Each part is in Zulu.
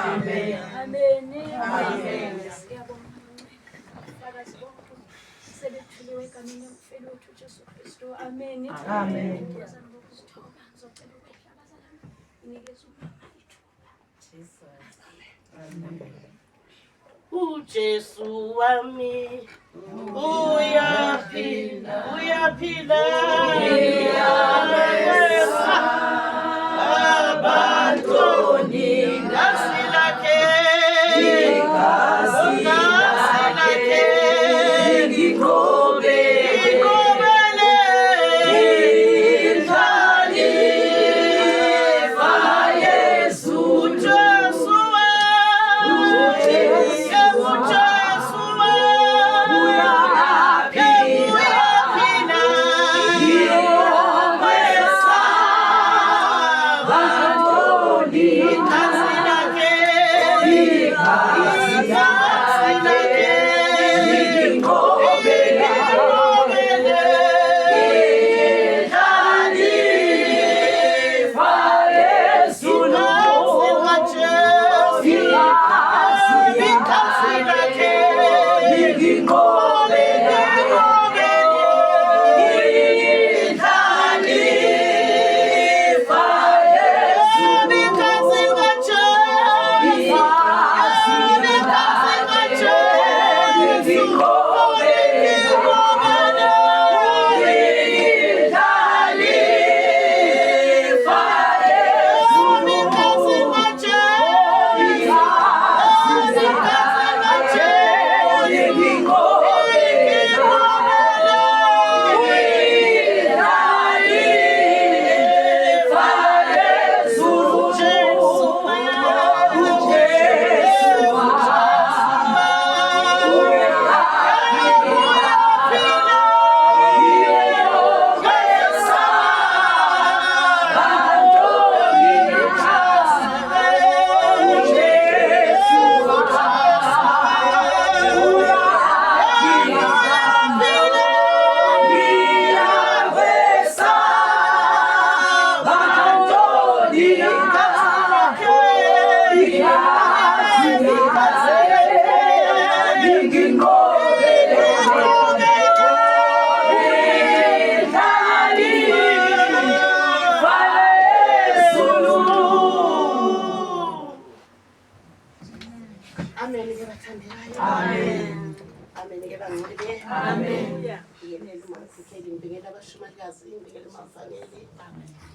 Amen. Amen. Amen. Sebethuliwe egameni lomfelo wethu Jesu Kristu. Amen. Amen. uJesu wami uyaphila uyaweza abantoni ngasi lakhe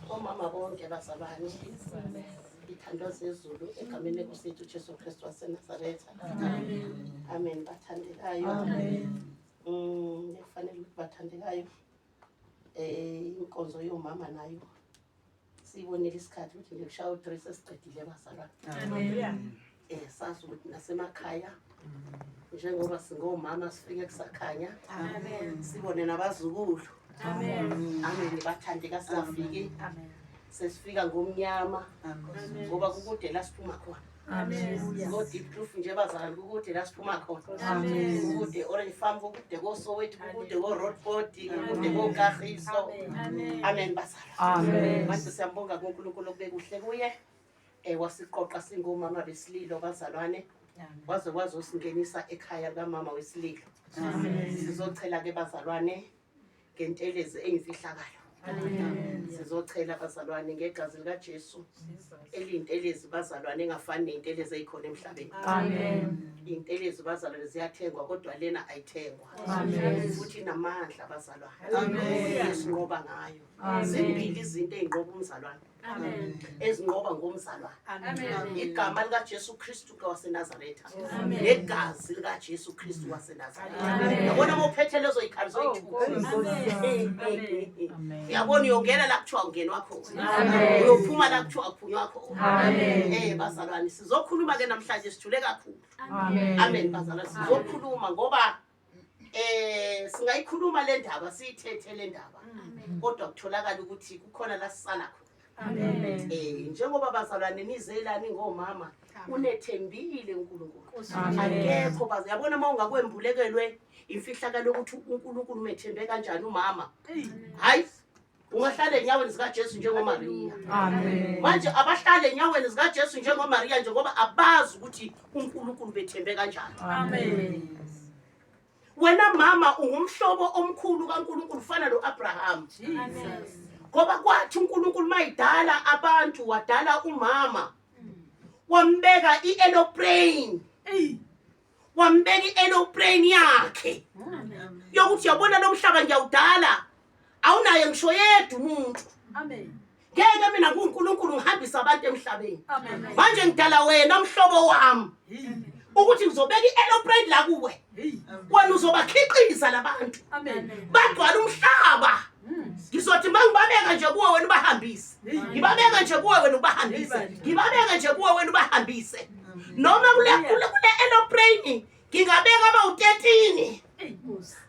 omama bonke bazalwane ithandwa zezulu egameni lenkosi Jesu Kristu waseNazaretha. Amen. Amen. Bathandekayo. Amen. Kufanele ukuthi bathandekayo inkonzo yomama nayo siyibonile isikhathi ukuthi ngikushaya u3 sesiqedile bazalwane. Amen. Sazi ukuthi nasemakhaya njengoba singomama sifike kusakhanya. Amen. Sibone nabazukulu. Amen. Amen. Bathandeka safike. Amen. Sesifika ngomnyama. Amen. Ngoba kukude la siphuma khona. Amen. Ngo deep roof nje bazalwane kukude la siphuma khona. Amen. Kukude Orange Farm kukude ko Soweto kukude ko Roadport kukude ko Kagiso. Amen. Amen bazalwane. Amen. Manje siyambonga kuNkulunkulu kube kuhle kuye. Wasiqoqa singomama besililo bazalwane. Waze usingenisa ekhaya kaMama wesililo. Amen. Sizochela ke bazalwane ngentelezi eyimfihlakalo. Amen. Sizochela bazalwane ngegazi lika Jesu. Eliyintelezi bazalwane engafani nentelezi ezikhona emhlabeni. Amen. Intelezi bazalwane ziyathengwa kodwa lena ayithengwa. Amen. Futhi namandla bazalwane. Amen. Yesinqoba ngayo. Zimbili izinto ezinqoba umzalwane. Amen. Ezinqoba ngomzalwane. Amen. Igama lika Jesu Kristu waseNazaretha. Amen. Negazi lika Jesu Kristu waseNazaretha. Amen. Yabona mophethe lezo ikhali zoyithuka. Amen. Yabona uyongena la kuthiwa ungenwa khona. Amen. Uyophuma la kuthiwa uphunywa khona. Amen. Bazalwane sizokhuluma ke namhlanje sithule kakhulu. Amen. Amen bazalwane sizokhuluma ngoba singayikhuluma le ndaba siyithethe le ndaba. Kodwa kutholakala ukuthi kukhona la sisala khona. Amen. Njengoba bazalwane nizelani ngomama unethembile uNkulunkulu. Akekho yabona mawungakwembulekelwe imfihlakalo ukuthi uNkulunkulu umethembe kanjani umama. Hayi ungahlala enyaweni zikaJesu njengoMaria. Amen. Manje abahlala enyaweni zikaJesu njengoMaria njengoba abazi ukuthi uNkulunkulu bethembe kanjani. Amen. Wena mama ungumhlobo omkhulu kaNkulunkulu ufana noAbraham. Ngoba kwathi uNkulunkulu mayidala abantu wadala umama. Wambeka iEloprane. Wambeka iEloprane yakhe. Yokuthi yabona lo mhlaba ngiyawudala. Awunaye ngisho yedwa umuntu. Amen. Ngeke mina kuNkulunkulu ngihambisa abantu emhlabeni. Amen. Manje ngidala wena mhlobo wami. Ukuthi ngizobeka iEloprane la kuwe. Wena uzobakhiqiza labantu. Amen. Bagcwala umhlaba. Ngizothi mangibabeka nje kuwe wena ubahambise. Ngibabeka nje kuwe wena ubahambise. Ngibabeka nje kuwe wena ubahambise. Noma kule Eloprane ngingabeka aba-13.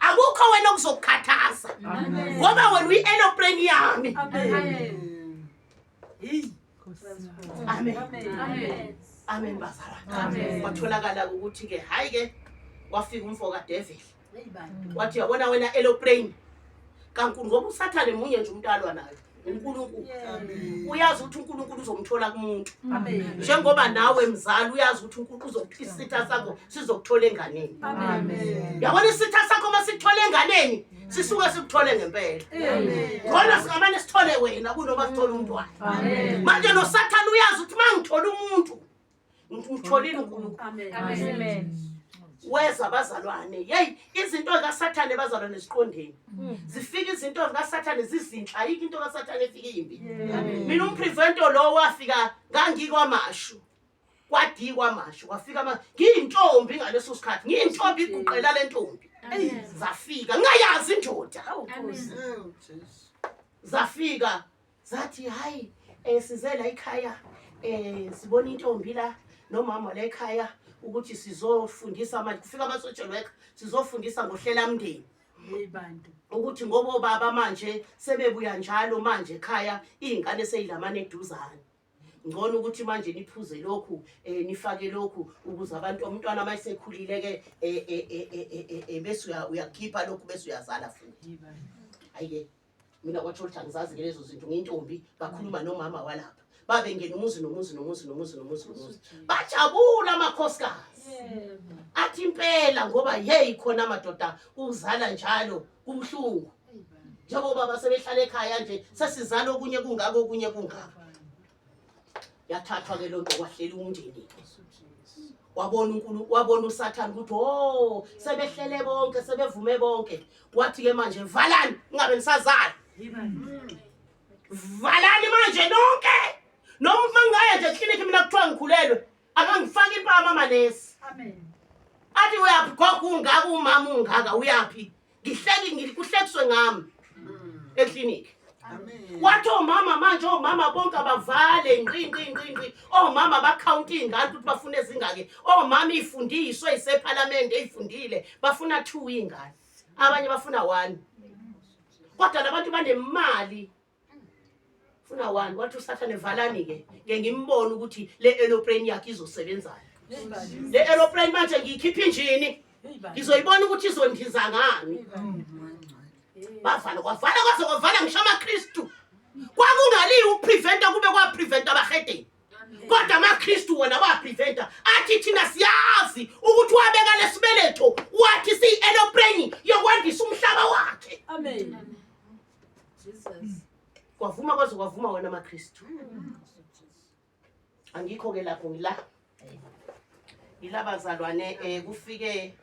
Akukho wena okuzokukhathaza. Ngoba wena uyi-Eloprane yami. Amen. Amen. Amen. Amen bazalwane. Amen. Kwatholakala ukuthi ke hayi ke wafika umfo kaDavid. Wathi yabona wena Eloprane kaNkulunkulu ngoba uSathane munye nje umntalwa nayo. uNkulunkulu. Uyazi ukuthi uNkulunkulu uzomthola kumuntu. Amen. Njengoba nawe mzali uyazi ukuthi uNkulunkulu uzokuthola isitha sakho sizokuthola enganeni. Amen. Yabona isitha sakho masithola enganeni sisuke sikuthole ngempela. Amen. Ngona singamane sithole wena kunoma sithole umntwana. Amen. Manje noSathane uyazi ukuthi mangithola umuntu ngitholile uNkulunkulu. Amen. Amen. Weza bazalwane hey izinto kaSathane bazalwane ziqondeni zifika izinto kaSathane zizinhle ayikho into kaSathane efika imbi mina umprevento lo wafika ngangikwamashu kwadikwa amashu kwafika ngiyintombi ngaleso sikhathi ngiyintombi iguqela lentombi zafika ngayazi indoda zafika zathi hayi sizela ekhaya sibona intombi la nomama la ekhaya ukuthi sizofundisa manje kufika ama-social worker sizofundisa ngohlela mndeni Yibantu ukuthi ngoba baba manje sebebuya njalo manje ekhaya izingane seyilamane eduzane ngcono ukuthi manje niphuze lokhu nifake lokhu ukuze abantu umntwana mayisekhulile ke bese uyakhipha lokhu bese uyazala futhi ayike mina kwathi ukuthi angizazi ke lezo zinto ngiyintombi bakhuluma nomama walapha babe ngena umuzi bajabula amakhosikazi athi impela ngoba hey khona amadoda uzala njalo kumhlungu njengoba basebehlala ekhaya nje sesizala okunye kungako okunye kungako yathathwa ke lonto kwahlela umndeni wabona uNkulunkulu wabona uSathane ukuthi sebehlele bonke sebevume bonke wathi ke manje valani ingabe nisazala valani manje nonke noma mangaya nje clinic mina kuthiwa ngikhulelwe akangifaki impama amanesi Amen. athi uyaphi gogo ungaka umama ungaka uyaphi kuhlekiswe ngami eclinic wathi omama manje omama bonke abavale ngqi omama bacounta izingane ukuthi bafuna ezingake omama ifundiswe iseparlament eyifundile bafuna 2 izingane abanye bafuna 1 kodwa labantu banemali funa 1 wathi uSathane valani ke ngimbona ukuthi le Eloprane yakhe izosebenzana le Eloprane manje ngiyikhipha injini ngizoyibona ukuthi izondiza ngani bavala kwavala ngisho amaKristu kwakungaliwe ukupreventa kube kwapreventa abahedeni kodwa amaKristu wona wapreventa athi thina siyazi ukuthi wabeka lesibeletho wathi siyi-Eloprane yokwandisa umhlaba wakhe Amen. Jesus. kwavuma kwaze kwavuma wena amaKristu angikho ke lapho ngila ilabazalwane kufike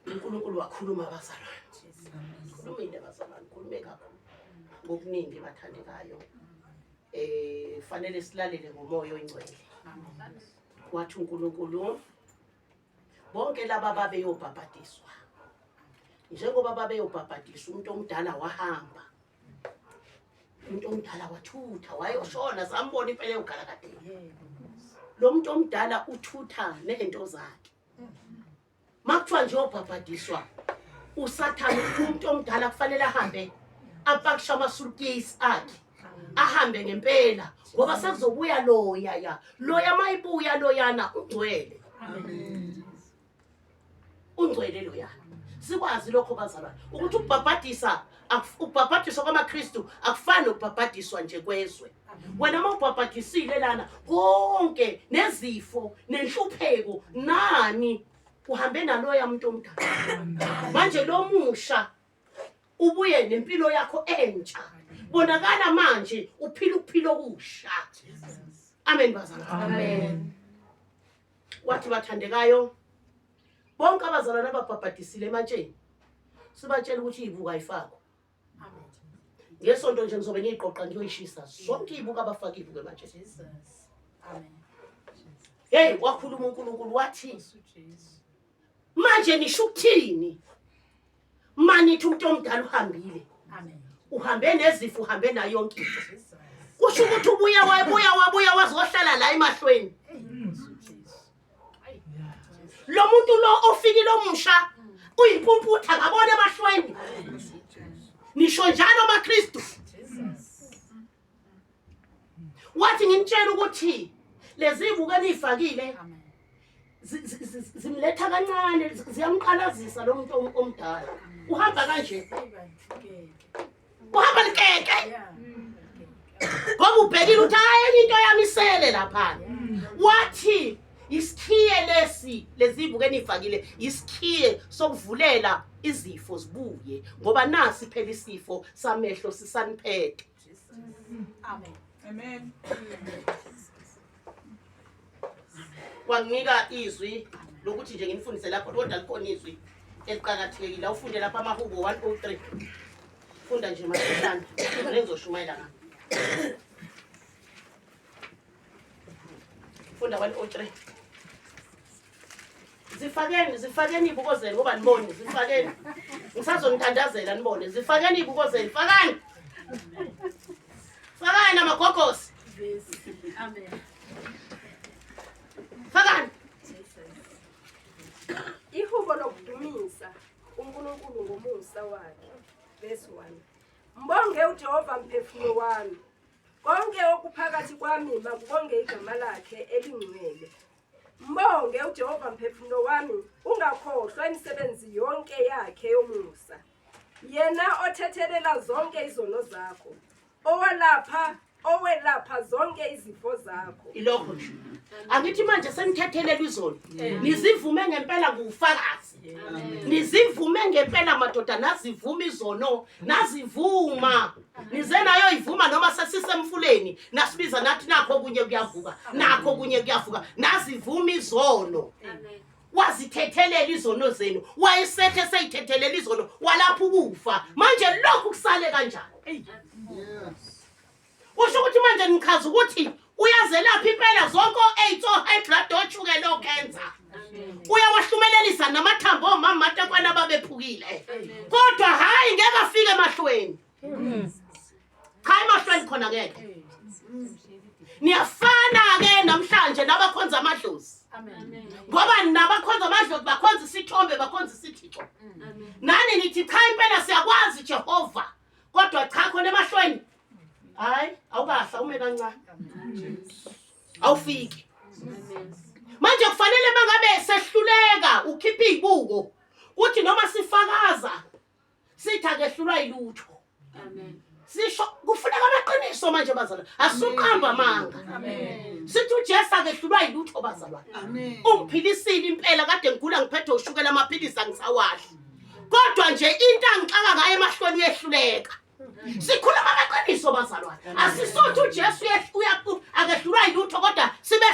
uNkulunkulu wakhuluma abazalwane khulumile abazalwane khulume kakhulu ngokuningi bathandekayo fanele silalele ngomoya oyingcwele wathi uNkulunkulu bonke laba babeyobhabhadiswa njengoba babeyobhabhadiswa umuntu omdala wahamba umuntu omdala wathutha wayoshona sambona impela eyogalakadeni lo muntu omdala uthutha nento zakhe makuthiwa nje obhabhadiswa uSathane umuntu omdala kufanele ahambe apakisha amasulukisi akhe ahambe ngempela ngoba sekuzobuya loya mayibuya loyana ungcwele ungcwele loyana sikwazi lokho bazalwane ukuthi ukubhabhadiswa kwamaKristu akufani nokubhabhadiswa nje kwezwe. Wena mawubhabhadisile lana konke nezifo nenhlupheko nani uhambe naloya muntu omdala. Manje lo musha ubuye nempilo yakho entsha. Bonakala manje uphila ukuphila okusha. Amen bazalwane. Amen. Wathi bathandekayo bonke abazalwane ababhabhadisile ematsheni sibatshela ukuthi izibuko ayifakwa. Ngesonto nje ngizobe ngiyiqoqa ngiyoyishisa zonke izibuko abafaka izibuko ematsheni. Amen. Hey wakhuluma uNkulunkulu wathi manje nisho ukuthini? Manithi umuntu omdala uhambile. Amen. Uhambe nezifo uhambe nayo yonke into. Kusho ukuthi wabuya wazohlala la emahlweni. Lo muntu lo ofikile omusha uyimpumputha ngabona emahlweni. Nisho njalo amaKristu. Wathi ngimtshela ukuthi lezi zibuko enifakile zimletha kancane ziyamqalazisa lo muntu omdala. Uhamba kanje. Uhamba likeke. Ngoba ubhekile ukuthi hayi into yamisele lapha. Wathi isikhiye lezi zibuko enifakile isikhiye sokuvulela izifo zibuye ngoba nasi phela isifo samehlo sisaniphethe. Amen. Amen. Wanginika izwi lokuthi nje ngimfundise lapho kodwa likhona izwi eliqhakathekile ufunde lapha amahubo 103. Funda nje masishana lengizoshumayela ngani. Funda 103. Zifakeni izibuko zenu ngoba nibone zifakeni. Ngisazonithandazela nibone zifakeni izibuko zenu fakani. Fakani amagogosi. Amen. Fakani. Ihubo lokudumisa uNkulunkulu ngomusa wakhe. Verse 1. Mbonge uJehova mphefumulo wami. Konke okuphakathi kwami makubonge igama lakhe elingcwele. Mbonge uJehova mphefumulo wami, ungakhohlwa imisebenzi yonke yakhe yomusa. Yena othethelela zonke izono zakho, owelapha zonke izifo zakho. Ilokho nje. Angithi manje senithethelela izono. Nizivume ngempela ngufakazi. Nizivume ngempela madoda nazivuma izono, nazivuma. Nize nayo ivuma noma sesisemfuleni, nasibiza nathi nakho kunye kuyavuka, nakho kunye kuyavuka. Nazivuma izono. Amen. Wazithethelela izono zenu. Wayesethe seyithethelela izono walapha ukufa. Manje lokhu kusale kanjani? Usho ukuthi manje ngikhaza ukuthi uyazelapha impela zonke o8 high blood ochukela ocancer. Uyawahlumelelisa namathambo omama matakwana babephukile. Kodwa hayi ngeke afike emahlweni. Cha emahlweni khona ngeke. Niyafana ke namhlanje nabakhonza amadlozi. Amen. Ngoba nabakhonza amadlozi bakhonza isithombe bakhonza isithixo. Nani nithi cha impela siyakwazi Jehova. Kodwa cha khona emahlweni. Hayi awukahla ume kancane. Awufiki. Manje kufanele mangabe sehluleka ukhipha izibuko uthi noma sifakaza sithi akehlulwa ilutho. Amen. Sisho kufuneka amaqiniso manje bazalwane. Asuqamba manga. Amen. Sithi uJesu akehlulwa ilutho bazalwane. Amen. Ungiphilisile impela kade ngigula ngiphethe ushukela amaphilisi angisawadli. Kodwa nje into angixaka ngayo emahlweni uyehluleka. Sikhuluma amaqiniso bazalwane. Asisothi uJesu akehlulwa ilutho kodwa sibe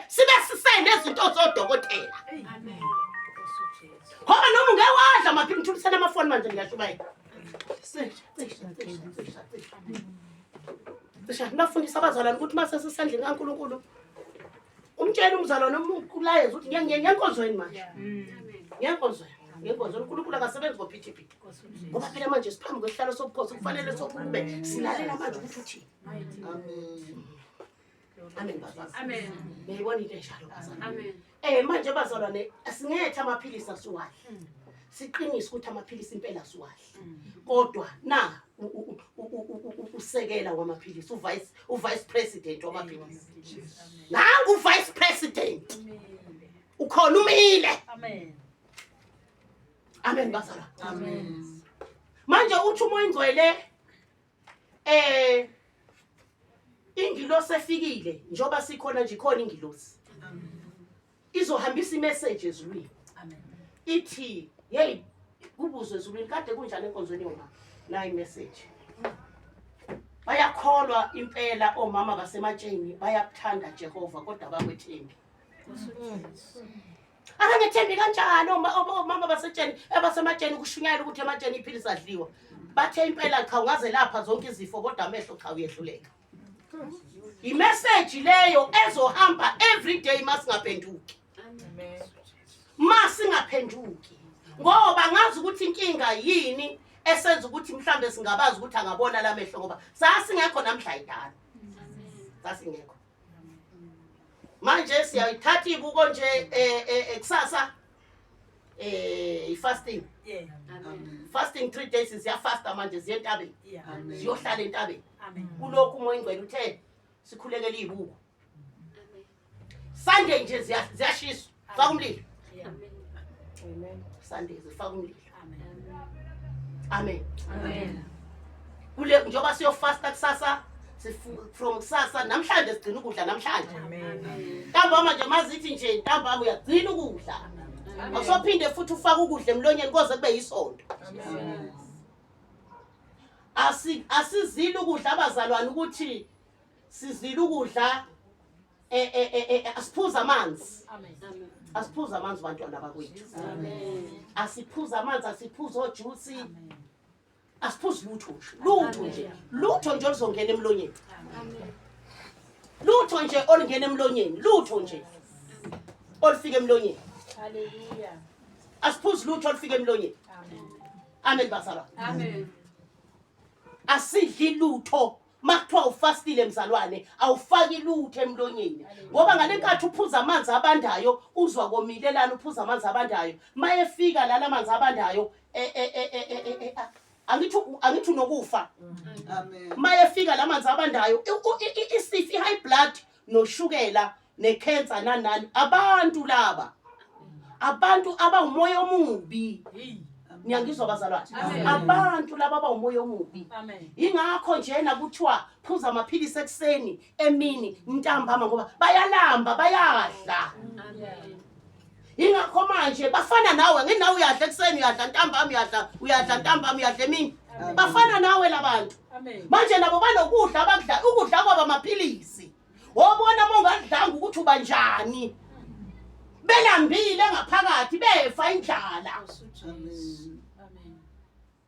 sisene izinto zodokotela. Amen. Ngoba noma ungewadla amaphilisi ngithulisana amafoni manje ngiyashubayela. Ngifundisa abazalwane ukuthi mase sisendlini kaNkulunkulu umtshela umzalwane omkulayezo ukuthi ngiyankozweni manje. Ngiyankozweni. uNkulunkulu akasebenzi ngophithiphithi. Ngoba phela manje siphambi kwesihlalo sobukhosi kufanele sokhulume silalela manje ukuthi uthini. Amen. Amen baba. Amen. Ngiyibona into enjalo bazalwane. Amen. Manje bazalwane asingethe amaphilisi asuwahle. Siqinise ukuthi amaphilisi impela asuwahle. Kodwa na usekela wamaphilisi uvice president wamaphilisi. Nangu vice president. Ukhona umile. Amen. Amen bazalwane. Amen. Manje uthi umoya ingcwele ingilosi efikile njoba sikhona nje ikhona ingilosi. Izohambisa imessage ezulwini. Amen. Ithi hey kubuzwe ezulwini kade kunjani enkonzweni yoma na imessage. Bayakholwa impela omama basematsheni bayakuthanda Jehova kodwa bakwethembi. Akangethembi kanjalo omama basetsheni abasematsheni kushunyayela ukuthi ematsheni iphilisi adliwa. Bathe impela cha ungaze lapha zonke izifo kodwa amehlo cha uyehluleka. Imessage leyo ezohamba every day masingaphenduki. Amen. Masingaphenduki. Ngoba ngazi ukuthi inkinga yini esenza ukuthi mhlambe singabazi ukuthi angabona lamehlo ngoba sasingekho namhla idala. Sasingekho. Manje siyayithatha ibuko nje kusasa fasting. Yeah. Amen. Fasting 3 days siya fasta manje ziye entabeni. Amen. Siyohlala entabeni. Amen. Kulokhu umoya ingcwele uthe sikhulekele ibuko. Amen. Sunday nje ziyashiswa. Faka umlilo. Amen. Amen. Sunday zifaka umlilo. Amen. Amen. Amen. Kule njoba siyofasta kusasa from kusasa namhlanje sigcina ukudla namhlanje. Amen. Ntambama nje mazithi nje ntambama uyagcina ukudla. Awusophinde futhi ufaka ukudla emlonyeni koze kube yisonto. Amen. Asizile ukudla abazalwane ukuthi sizile ukudla asiphuza amanzi. Amen. Asiphuza amanzi bantwana bakwethu. Amen. Asiphuza amanzi asiphuza ojuice. Amen. Asiphuza lutho nje oluzongena emlonyeni. Amen. Lutho nje olungena emlonyeni, lutho nje olufika emlonyeni. Hallelujah. Asiphuza lutho olufika emlonyeni. Amen. Amen bazalwane. Amen. Asidli lutho makuthiwa ufastile mzalwane awufaki lutho emlonyeni ngoba ngalenkathi uphuza amanzi abandayo uzwa komilelana uphuza amanzi abandayo mayefika lala amanzi abandayo angithi nokufa. Amen. Mayefika lamanzi abandayo isifo high blood noshukela necancer nanani abantu laba abantu abawumoya omubi. Niyangizwa bazalwane. Abantu laba abawumoya omubi. Amen. Ingakho nje nakuthiwa phuza amaphilisi ekseni emini ntambama ngoba bayalamba bayadla. Amen. Ingakho manje bafana nawe ngenawe uyadla ekseni uyadla ntambama uyadla ntambama uyadla emini. Bafana nawe labantu. Amen. Manje nabo banokudla abakudla ukudla kwaba amaphilisi. Wobona mongadlanga ukuthi uba njani. Belambile ngaphakathi befa indlala. Amen.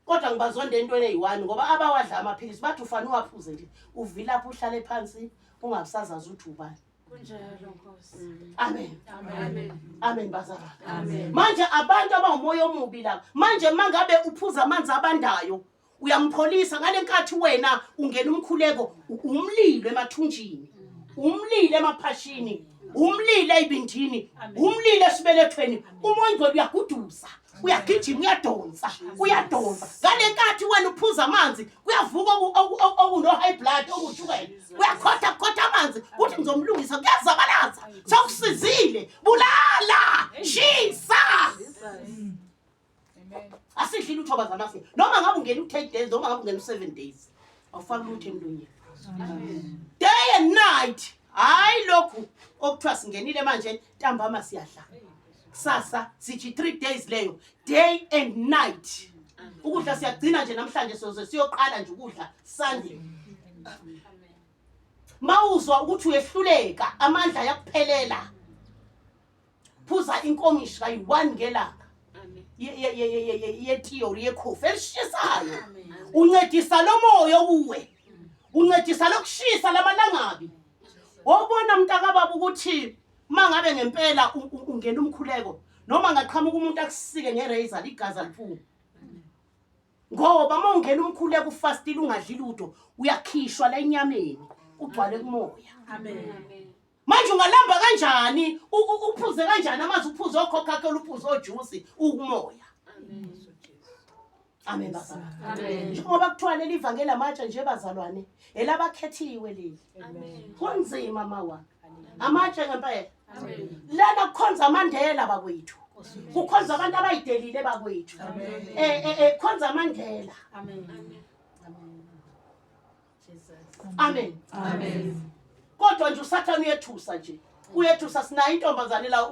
Kodwa ngibazonde intweni eyi1 ngoba abawadla amaphilisi bathi ufana uwaphuze nje uvilapha uhlale phansi ungabusazazi ukuthi ubani. Kunjalo Nkosi. Amen. Amen. Amen bazalwane. Amen. Manje abantu abawumoya omubi la manje mangabe uphuza amanzi abandayo uyampholisa ngalenkathi wena ungena umkhuleko umlilo emathunjini umlilo emaphashini umlilo ebindini umlilo esibelethweni umoya ingcwele uyaguduza uyagijima uyadonsa ngalenkathi wena uphuza amanzi kuyavuka okuno high blood okushukela uyakhotha amanzi uthi ngizomlungisa kuyazabalaza sokusizile bulala shisa. Amen. Asidli lutho bazamasi noma ngabe ungena u10 days noma ngabe ungena u7 days awufaki lutho emlonyeni. Amen. Day and night hayi lokhu okuthiwa singenile manje ntambama siyadla kusasa sithi 3 days leyo day and night. Ukudla siyagcina nje namhlanje siyoqala nje ukudla Sunday. Amen. Mawuzwa ukuthi uyehluleka amandla yakuphelela phuza inkomishi kayi1 ngelanga. Ye theory yekhofi elishisayo uncedisa lo moya kuwe uncedisa lokushisa lamalangabi. Wobona mntakababa ukuthi mangabe ngempela ungena umkhuleko noma ngaqhamuka umuntu akusike ngerazor ligazi aliphuma ngoba mawungena umkhuleko ufastile ungadli lutho uyakhishwa la enyameni ugcwale kumoya. Amen. Manje ungalamba kanjani uphuze kanjani amazi uphuze oCoca-Cola uphuze ojuice ukumoya. Amen. Amen bazalwane. Amen. Njengoba kuthiwa leli ivangeli amatshe nje bazalwane elabakhethiwe leli. Amen. Kunzima mawa amatshe ngempela. Amen. Lana kukhonza amandela bakwethu kukhonza abantu abayidelile bakwethu khonza amandlela. Amen. Kodwa nje uSathane uyethusa nje. Uyethusa sinayo intombazane la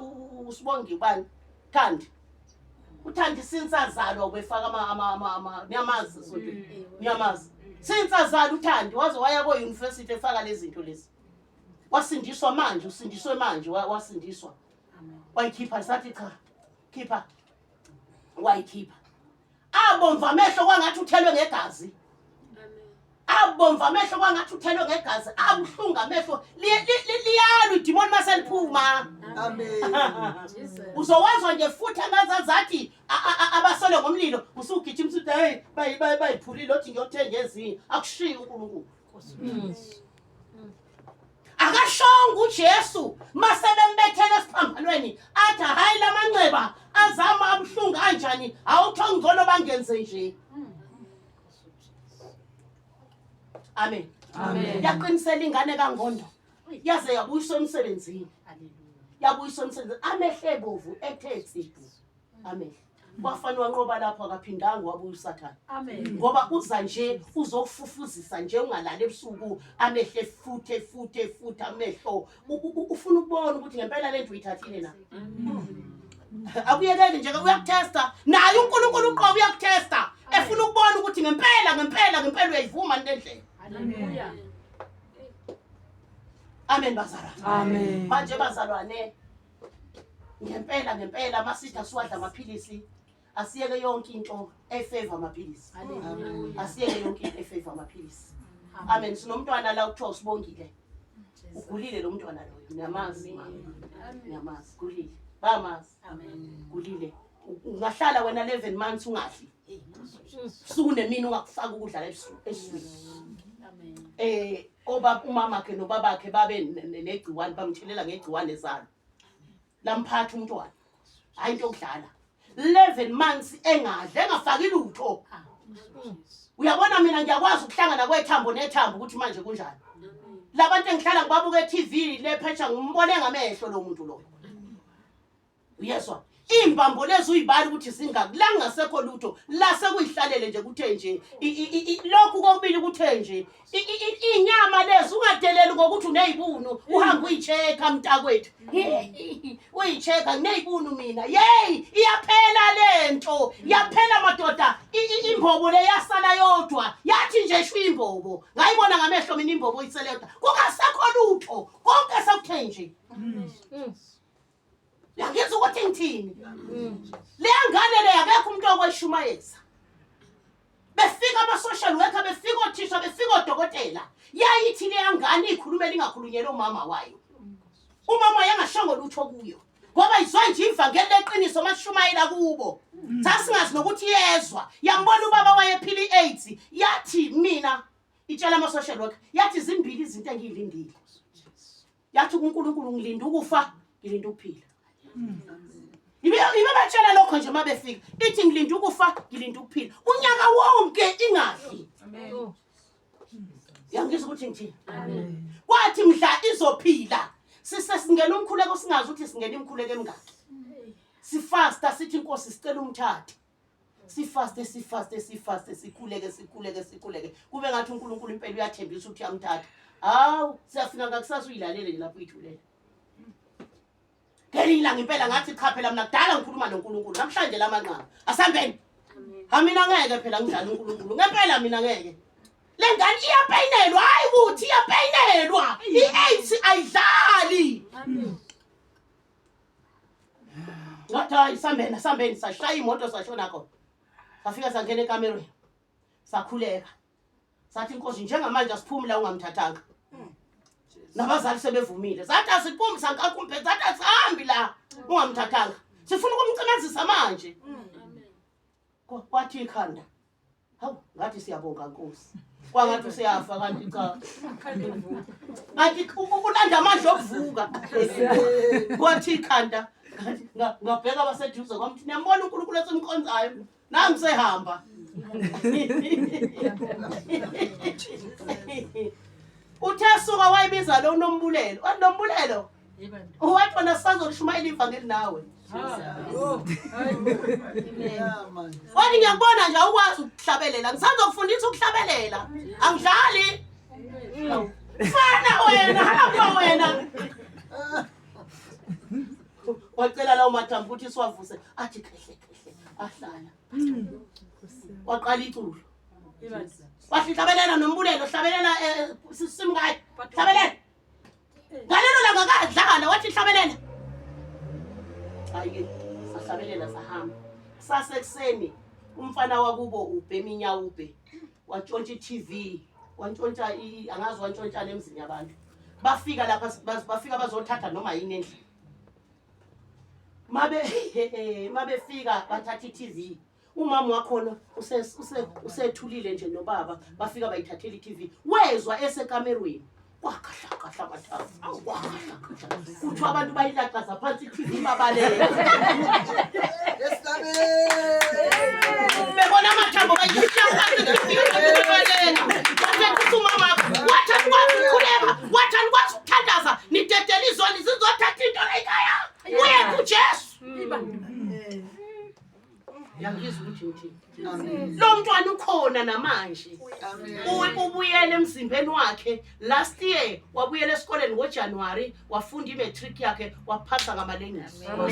usibongi ubani? Thandi. uThandi sinsazalwa ubefaka ama nyamazi sontweni nyamazi sinsazalwa uThandi waze waya ko university efaka lezi zinto lezi wasindiswa manje usindiswe manje wasindiswa wayikhipha sathi cha khipha wayikhipha abomva amehlo kwangathi uthelwe ngegazi abomva amehlo kwangathi uthelwe ngegazi abuhlunga amehlo liyalwa idemon maseliphuma. Uzowazwa nje futhi angazazathi abasole ngomlilo usugijima usuthi hey bayiphulile othi ngiyothenga ezinye akushiya uNkulunkulu. Akashonga uJesu masebembethele esiphambanweni athi hayi lamanxeba azama abuhlungu kanjani awutho ngcono bangenze nje. Amen. Yaqinisela ingane kaNgondo yaze yabuyiswa emsebenzini. Yabuyiswa emsebenzini amehle bovu ethethe. Amen. Wafana wanqoba lapha akaphindanga wabuya uSathane. Ngoba uza nje uzofufuzisa nje ungalala ebusuku amehle futhe amehlo ufuna ukubona ukuthi ngempela lento uyithathile na. Akuyekeli nje uyakutesta naye uNkulunkulu uqobo uyakutesta efuna ukubona ukuthi ngempela uyayivuma lendlela. Haleluya. Amen bazalwa. Amen. Manje bazalwane ngempela masithi asiwadla amaphilisi asiyeke yonke into efavor amaphilisi. Haleluya. Asiyeke yonke into efavor amaphilisi. Amen. Sinomntwana la ukuthiwa usibongile. Ugulile lo mntwana lo. Ngiyamazi mama. Ngiyamazi gulile. Bamazi. Amen. Gulile. Ungahlala wena 11 months ungadli. Sunemini ungakufaka ukudla esiswini. Amen. Oba umama ke nobaba ke babe negciwane bamthelela ngegciwane zalo. Lamphatha umntwana. Hayi into okudlala. 11 months engadle engafaki lutho. Uyabona mina ngiyakwazi ukuhlangana kwethambo nethambo ukuthi manje kunjani. Labantu engihlala ngibabuka eTV lephetsha ngimbone ngamehlo lo muntu lo. Uyezwa? Imbambo lezi uyibali ukuthi singaki la ngasekho lutho la sekuyihlalele nje kuthe nje lokhu kokubili kuthe nje inyama lezi ungadeleli ngokuthi unezibunu uhamba uyicheka mntakwethu uyicheka nginezibunu mina iyaphela lento yaphela madoda imbobo le yasala yodwa yathi nje shwi imbobo ngayibona ngamehlo mina imbobo iseleda kungasekho lutho konke sekuthe nje. Yakizo ukuthi ngithini leyangane le yakekho umuntu okweshumayeza befika ama social worker befika othisha befika odokotela yayithi leyangane ikhulume lingakhulunyela umama wayo umama yangashongo lutho kuyo ngoba izwa nje ivangeli leqiniso mashumayela kubo sasingazi nokuthi yezwa yambona ubaba wayephila i-AIDS yathi mina itshela ama social worker yathi zimbili izinto engilindile yathi uNkulunkulu ngilinda ukufa ngilinda ukuphila. Ibatshela lokho nje mabefika ithi ngilinda ukufa ngilinda ukuphila unyaka wonke ingadli. Amen. Yangizwa ukuthi ngithini? Amen. Kwathi mhla izophila sisesingena umkhuleko singazi ukuthi singena imkhuleko emingaki. Sifasta sithi inkosi sicela umthatha. Sifaste sikhuleke kube ngathi uNkulunkulu impela uyathembisa ukuthi uyamthatha. Hawu siyafika ngakusasa uyilalele lapho uyithulela. Ngelila ngempela ngathi cha phela mina kudala ngikhuluma noNkulunkulu namhlanje lamanqaba asambeni. Mina ngeke phela ngidlala uNkulunkulu ngempela mina ngeke. Lengane iyapeyinelwa hayi ukuthi iyapeyinelwa i-AIDS ayidlali. Ngathi sambeni sashaya imoto sashona khona. Safika sangena ekamerweni. Sakhuleka. Sathi inkosi njengamanje asiphumula ungamthathanga. Nabazali sebevumile zathi asiphumi sankakumpe zathi asihambi la ungamthathanga sifuna ukumcimezisa manje. Kwathi ikhanda hawu ngathi siyabonga Nkosi kwangathi siyafa kanti cha ngathi ukulanda amandla okuvuka kwathi ikhanda ngabheka abaseduze kwami ukuthi niyambona uNkulunkulu esimkhonzayo nami sehamba. Uthasuka wayibiza lo Nombulelo. Nombulelo. Wathi wona sizoshumayela ivangeli nawe. Wani ngiyakubona nje ukwazi ukuhlabelela. Ngisazokufundisa ukuhlabelela. Angidlali. Fana wena, hamba wena. Wacela lawo mathambo ukuthi siwavuse athi khehle ahlala. Waqala iculo. Wasihlabelela nombulelo, hlabelela simkayi. Hlabelela. Ngalelo langa kadlala wathi hlabelela. Hayi, sahlabelela sahamba. Sasekuseni umfana wakubo ubheminya ube. Wantshontsha iTV, wantshontsha angazi wantshontsha emzini yabantu. Bafika lapha bafika bazothatha noma yini endlini. Mabefika bathatha iTV. Umama wakhona usethulile nje nobaba bafika bayithathela iTV. Wezwa esekamerweni. Wakhahla mathafu. Kuthi abantu bayilaqaza phansi iTV babaleka. Bebona amathambo bayishaya phansi iTV babaleka. Bathi umama wathi kwathi khuleka, wathi kwathi ukuthandaza nidedela izoni sizothatha into ekhaya. Uye kuJesu. Yangizwa ukuthi uthini. Lo mntwana ukhona namanje. Ubuyele emzimbeni wakhe. Last year wabuyela esikoleni ngoJanuary wafunda imatric yakhe waphasa ngamalengisi. Amen.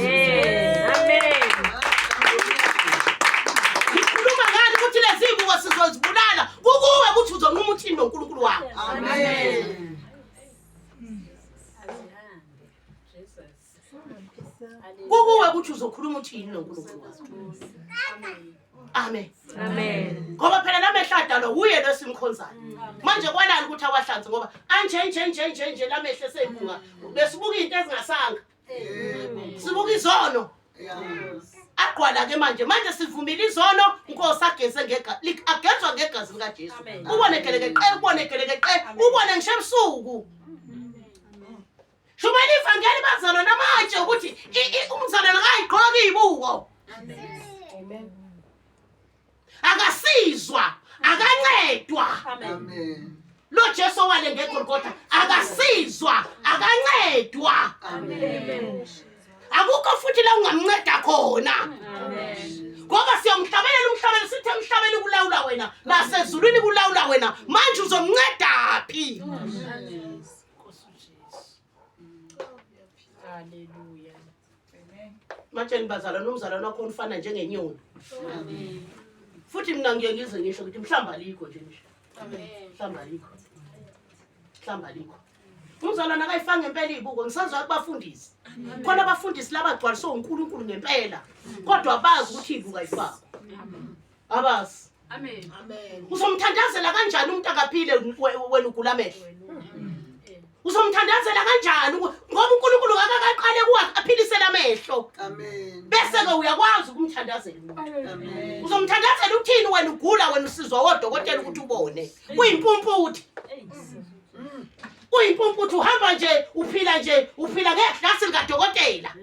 Ngikhuluma ngani ukuthi lezi zibuko sizozibulala kukuwe ukuthi uzonquma uthini noNkulunkulu wakho. Amen. Kukuwe ukuthi uzokhuluma uthini noNkulunkulu wakho. Amen. Amen. Ngoba phela lamehla adalo uye lesimkhonzayo. Manje kwanani ukuthi awahlanze ngoba nje lamehla eseyimpunga besibuka into ezingasanga. Sibuka izono. Aqwala ke manje sivumile izono Nkosi ageze ngegazi agezwa ngegazi lika Jesu. Ubone keleke ubone ngisho ebusuku. Shumela ivangeli bazalo namanje ukuthi umzalwane akayigqoka izibuko. Amen. Akasizwa, akancedwa. Amen. Lo Jesu wale ngeGolgotha akasizwa, akancedwa. Amen. Akukho futhi la ungamnceda khona. Amen. Ngoba siyomhlabelela umhlabelo sithe umhlabelo kulawula wena, nasezulwini kulawula wena. Manje uzomnceda phi? Amen. Hallelujah. Amen. Manje nibazalwana nomzalwana wakho ufana njengenyoni. Amen. Futhi mina ngiyengize ngisho ukuthi mhlamba alikho nje nje. Amen. Mhlamba alikho. Umzalwana akayifanga ngempela izibuko ngisazwa kubafundisi. Khona abafundisi labagcwaliswe uNkulunkulu ngempela. Kodwa abazi ukuthi izibuko ayifakwa. Amen. Abazi. Amen. Amen. Uzomthandazela kanjani umuntu akaphile wena ugula amehlo? Uzomthandazela kanjani ngoba uNkulunkulu akaqale kuwa aphilisela amehlo. Amen. Bese ke uyakwazi ukumthandazela. Amen. Uzomthandazela uthini wena ugula wena usizwa wodokotela ukuthi ubone. Uyimpumputhi. Uyimpumputhi uhamba nje uphila ngeglasi likadokotela.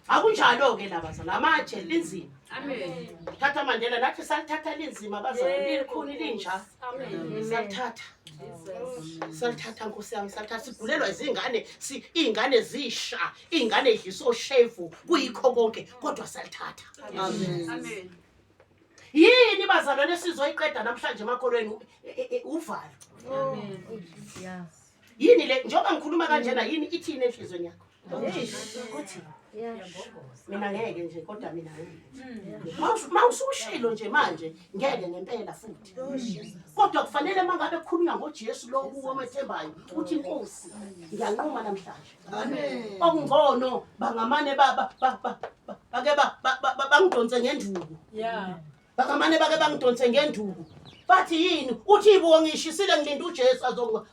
Akunjalo ke labazala amatshe linzima. Amen. Thatha Mandela nathi salithatha linzima bazali likhuni linja. Amen. Salithatha Nkosi yami salithatha sigulelwa izingane izingane zisha izingane idliso shefu kuyikho konke kodwa salithatha. Amen. Amen. Yini bazalwane sizoyiqeda namhlanje emakholweni uvalo. Amen. Yeah. Yini le njengoba ngikhuluma kanjena yini ithini enhlizweni yakho? Ukuthi mina ngeke nje kodwa mina mawusushilo nje manje ngeke ngempela futhi kodwa kufanele mangabe kukhulunywa ngoJesu lo kuwomethembayo uthi Nkosi ngiyanquma namhlanje. Amen. Okungcono bangamane bake bangidonse ngenduku. Yeah. Bangamane bake bangidonse ngenduku. Bathi yini uthi ibuko ngishisile ngilinda uJesu azovula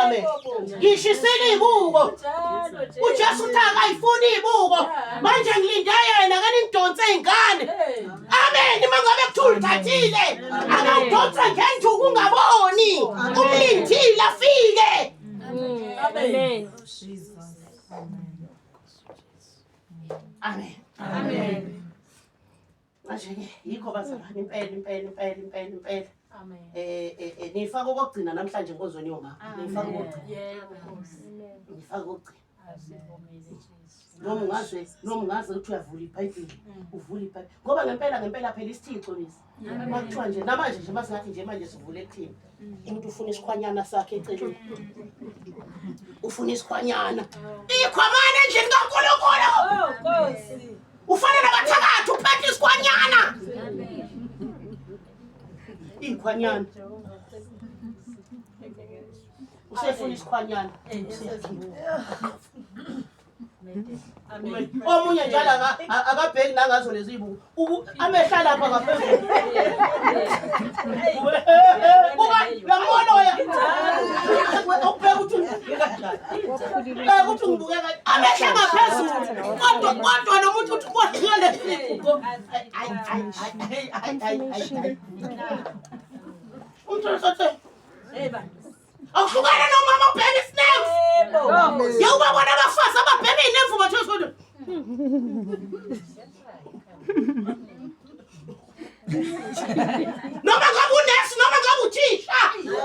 amehlo. Ngishisile ibuko. uJesu uthaka ayifuni ibuko. Manje ngilinde yena kaningidonse izingane. Amen. Mangabe kuthula thathile. Akadonse ngenduku ungaboni. Umlindile afike. Amen. Amen. Amen. Manje yikho bazalwane impela. Amen. Nifaka okugcina namhlanje ngozweni yoma. Nifaka okugcina. Yebo Nkosi. Nifaka okugcina. noma ungaze uthi uyavula iBhayibheli uvula iBhayibheli ngoba ngempela phela isithixo lesi makuthiwa nje namanje nje masingathi nje manje sivule ekuthini umuntu ufuna isikhwanyana sakhe eceleni ufuna isikhwanyana ikhwamana endlini kaNkulunkulu Nkosi. ufana nabathakathi uphethe isikhwanyana ikhwanyana usefuna isikhwanyana omunye njalo akabheki nangazo lezi ibuku amehla lapha ngaphezulu uyamoloya ukubheka ukuthi ngibukeka amehla ngaphezulu kodwa nomuntu uthi kodwa awuhlukane nomama ubheke snacks yewubabona abafazi ababhebe inemvu bathosodo noma ngabe unesi noma ngabe uthisha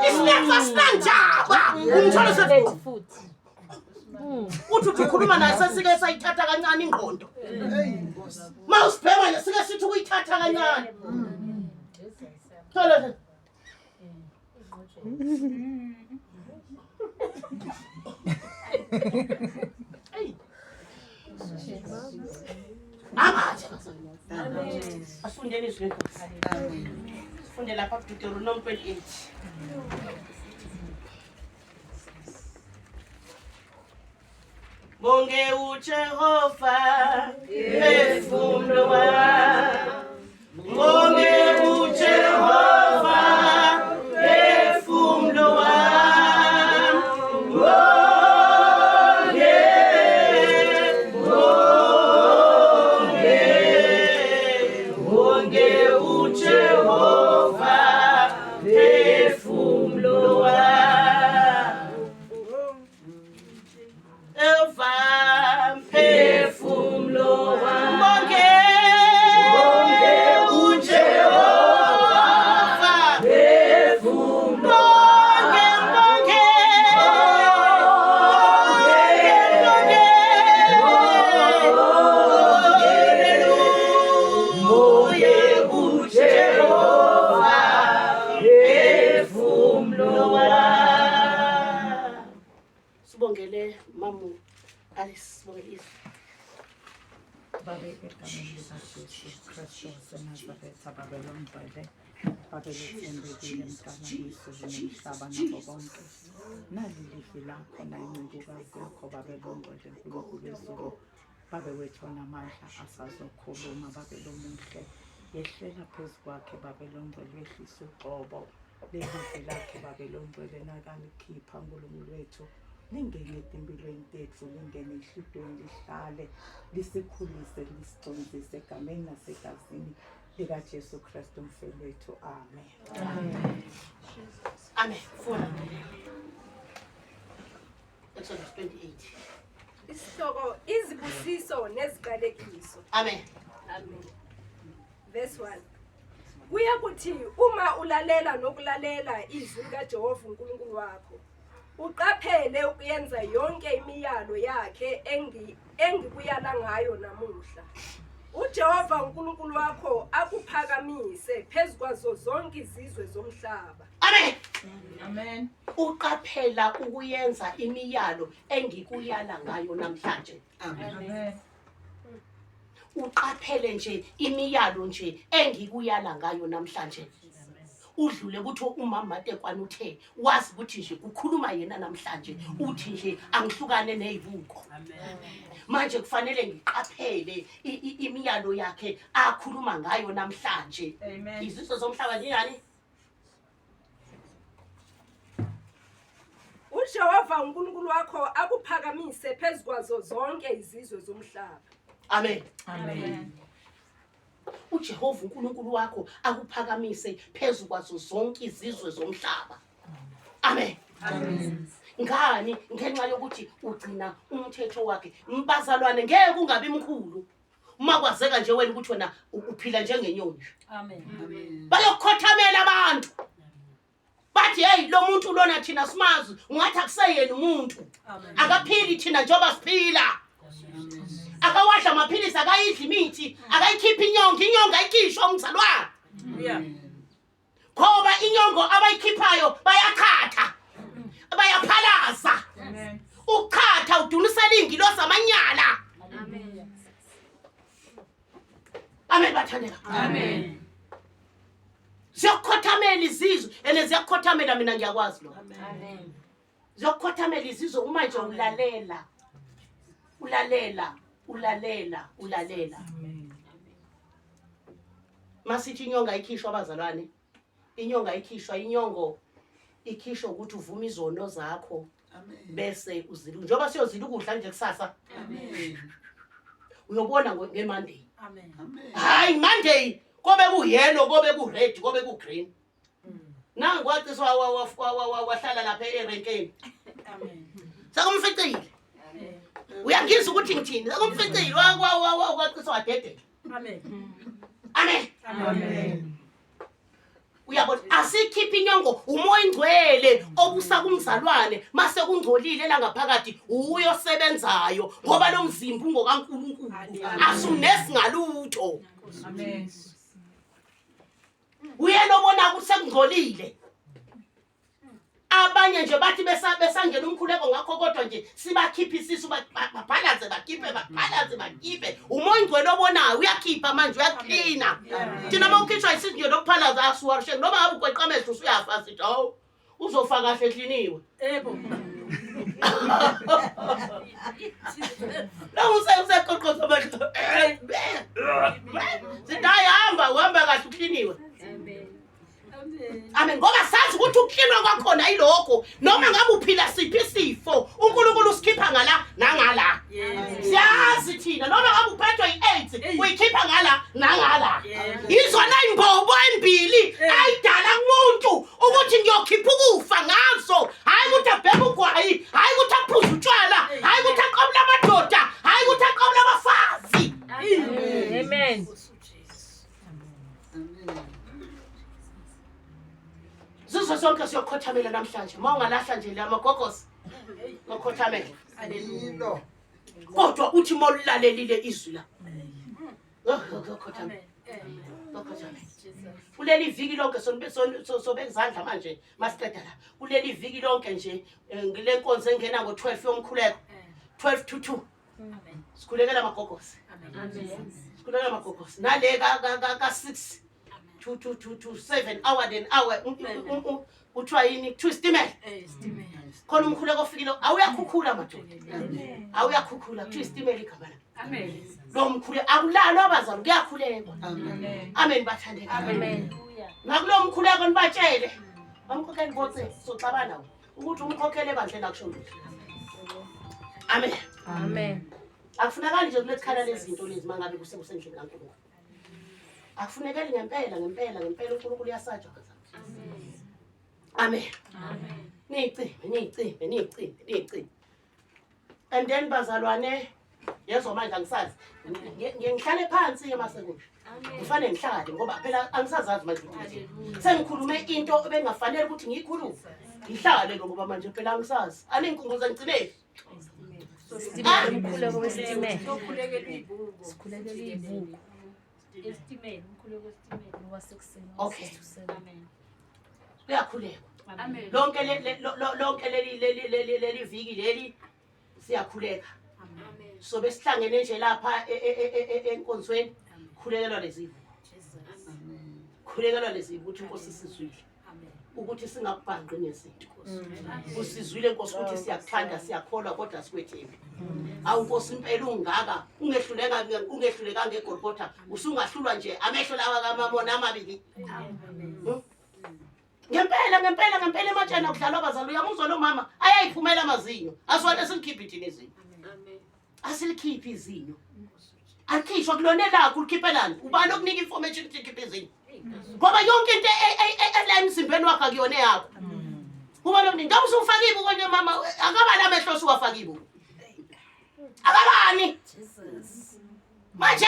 isnacks asinanjaba umtholo sefuthi uthi ukhuluma naye sesike sayithatha kancane ingqondo mawusibhema nje sike sithi ukuyithatha kancane thola asifundeni izwi lenkosi sifunde lapha kuDuteronomy 28 bonge uJehova phefumlo wami bonge uJehova phefumlo sibongele mamu alisibongele Babe egameni likaJesu Kristu waseNazaretha babelongcwele babelethembekile emganganisweni nomhlaba nabo bonke nalilifi lakho nayincekukazi yakho babelongcwele uNkulunkulu wezulu babewethu namandla asazokhuluma babelomuhle yehlela phezu kwakhe babelongcwele wehlisa uqobo lelifi lakhe babelongcwele nakalikhipha uNkulunkulu wethu lingene empilweni tethu lingene ehlutweni lihlale lisikhulise lisigconzise egameni nasegazini likaJesu Kristu mfeli wethu amen amen funa Exodus 28 Isihloko izibusiso neziqalekiso. amen Amen. Verse 1. Kuyakuthi uma ulalela nokulalela izwi likaJehova uNkulunkulu wakho uqaphele ukuyenza yonke imiyalo yakhe engikuyala ngayo namuhla. uJehova uNkulunkulu wakho akuphakamise phezukwazo zonke izizwe zomhlaba. amen Amen. uqaphela ukuyenza imiyalo engikuyala ngayo namhlanje Amen. uqaphele nje imiyalo nje engikuyala ngayo namhlanje udlule ukuthi umama Matekwane uthe wazi ukuthi nje kukhuluma yena namhlanje uthi nje angihlukane nezibuko manje kufanele ngiqaphele imiyalo yakhe akhuluma ngayo namhlanje Amen. izizwe zomhlaba njani uJehova uNkulunkulu wakho akuphakamise phezukwazo zonke izizwe zomhlaba. amen Amen. uJehova uNkulunkulu wakho akuphakamise phezukwazo zonke izizwe zomhlaba amen Amen. ngani ngenxa yokuthi ugcina umthetho wakhe mbazalwane ngeke ungabi mkhulu uma kwazeka nje wena ukuthi wena uphila njengenyoni Amen. bayokhothamela abantu bathi hey lo muntu lona thina simazi ungathi akuseyena umuntu Amen. akaphili thina njengoba siphila akawadla amaphilisi akayidla imithi akayikhipha inyongo ayikhishwa umzalwane ngoba inyongo abayikhiphayo bayakhatha bayaphalaza ukhatha udunisela ingilosi amanyala. Amen bathandeka. Amen. Ziyakhothamela izizwe ene ziyakhothamela mina ngiyakwazi lo. Amen. Ziyakhothamela izizwe uma nje ulalela. Amen. Masithi inyongo ayikhishwa abazalwane. Inyongo ikhishwa ukuthi uvuma izono zakho. Bese uzila njengoba siyozila ukudla nje kusasa. Amen. Uyobona ngeMonday. Amen. Hayi Monday kobe kuyellow kobe kured kobe kugreen. Nangu wathi wahlala lapha erenkeni. Amen. Sakumficile. Uyangizwa ukuthi ngithini? Sakumficile wathi wadede. Amen. Amen. Amen. Uyabona asikhipha inyongo umoya ingcwele obusa kumzalwane mase kungcolile la ngaphakathi uyosebenzayo ngoba lo mzimba ungokaNkulunkulu asunesingalutho. Amen. Uyena obona kusengcolile. Abanye nje bathi besangena umkhuleko ngakho kodwa nje sibakhipha isisu babhalaze bakhiphe umoya ingcwele obonayo uyakhipha manje uyaklina. Thina mawukhishwa isisu nje lokuphalaza asuwarishe noma ngabe ugweqa amehlo usuyafa sithi hawu uzofa kahle ekliniwe. Ebo. La useqoqoza amehlo. Sidayamba uhamba kahle ukliniwe. Amen. Ngoba sazi ukuthi ukuklinwa kwakhona yilokho noma ngabe uphila siphi isifo uNkulunkulu usikhipha ngala nangala. Siyazi thina noma ngabe uphethwe yi-AIDS uyikhipha ngala nangala. Izona imbobo embili ayidala kumuntu ukuthi ngiyokhipha ukufa ngazo. Hayi ukuthi abheke ugwayi, hayi ukuthi aphuze utshwala, hayi ukuthi aqobula amadoda, hayi ukuthi aqobula abafazi. Amen. Sizo sonke siyokhothamela namhlanje. Mawungalahla nje la magogosi. Ngokhothamela. Hallelujah. Kodwa uthi mawulalelile izwi la. Ngokhothamela. Ngokhothamela. Kuleli viki lonke sobe izandla manje masiqeda la. Kuleli viki lonke nje ngile nkonzo engena ngo12 yomkhuleko. 12 to 2. Amen. Sikhulekela magogosi. Amen. Sikhulekela magogosi. Nale ka 6 to 7 hour then hour uthiwa yini twist man khona umkhuleko ofikile awuyakhukhula madoda awuyakhukhula twist man igama la Amen. lo mkhule akulalo abazali kuyakhulekwa. Amen. Amen bathandeka. Amen. Ngakulo mkhuleko nibatshele bamkhokheli bonke soxabana ukuthi umkhokhele bandle nakushondile. Amen. Amen. Akufunakali nje kulekhala lezinto lezi mangabe kusendlini kaNkulunkulu. Akufunekeli ngempela uNkulunkulu uyasajwa bazali. Amen. Amen. Niyici. And then bazalwane yezo manje angisazi. Ngihlale phansi emasekusha. Kufanele ngihlale ngoba phela angisazazi manje ukuthi. Sengikhulume into ebengafanele ukuthi ngiyikhulume. Ngihlale ngoba manje phela angisazi. Aninkunguza ngicine. Umkhuleko wesitimela. Sikhulekela ibuku. Estimate, umkhuleko wesitimela wasekuseni. Okay. Amen. Kuyakhulekwa. Amen. Lonke leli viki leli siyakhuleka. Amen. So besihlangene nje lapha enkonzweni khulekelwa lezi. Khulekelwa lezi ukuthi Nkosi sizwile. Amen. Ukuthi singakubhanqi nezinto. Usizwile Nkosi ukuthi siyakuthanda siyakholwa kodwa sikwethembi. Awu Nkosi impela ungaka ungehluleka ngeGolgotha usungahlulwa nje amehlo lawa kaMamona amabili. Amen. Ngempela ematshana kudlalwa abazali uyamuzwa lo mama ayayiphumela amazinyo aswale silikhiphi thina izinyo. Amen. Asilikhiphi izinyo. Akhishwa kulonela ukukhiphelana ubani okunika information ukuthi ikhiphe izinyo. Ngoba yonke into la emzimbeni wakhe akuyona yakho. Kuba lo mningi awusufaka ibuko konke mama akabani amehlo usuwafaka ibuko. Akabani. Jesus. Manje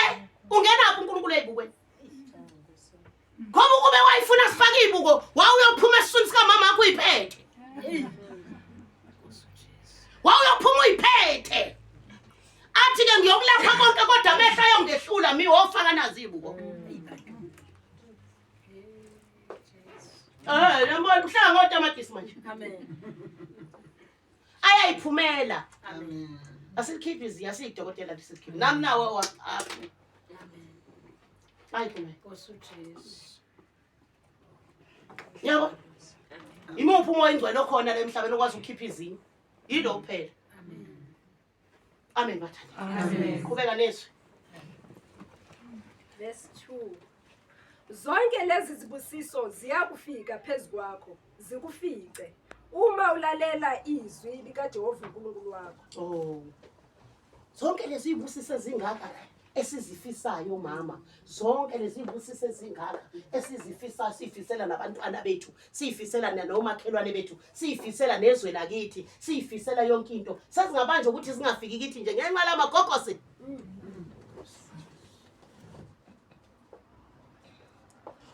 ungenaphi uNkulunkulu ebukweni? Ngoba kube wayifuna sifaka ibuko wawuyophuma esiswini sika mama akho uyiphethe. Wawuyophuma uyiphethe. Athi ke ngiyokulapha ojamiwe ofaka nazi ibuko yabona uhlanga ngotamatisi manje ayayiphumela asilikhiphi iziya siyidokotela lesikhiphi nami nawe wachafu ayiphumela yabo imuphi umoya ingcwele khona la emhlabeni okwazi ukukhipha izinyo yilo kuphela amen bathanda Amen. qhubeka nezwi Verse 2. Zonke lezi zibusiso ziyakufika phezukwakho zikufice uma ulalela izwi likaJehova uNkulunkulu wakho. zonke lezi ibusise zingaka esizifisayo mama zonke lezi ibusise zingaka esizifisayo sifisela nabantwana bethu sifisela nomakhelwane bethu sifisela nezwe lakithi sifisela yonke into sesingabanje ukuthi singafiki kithi nje ngenxa lamagogose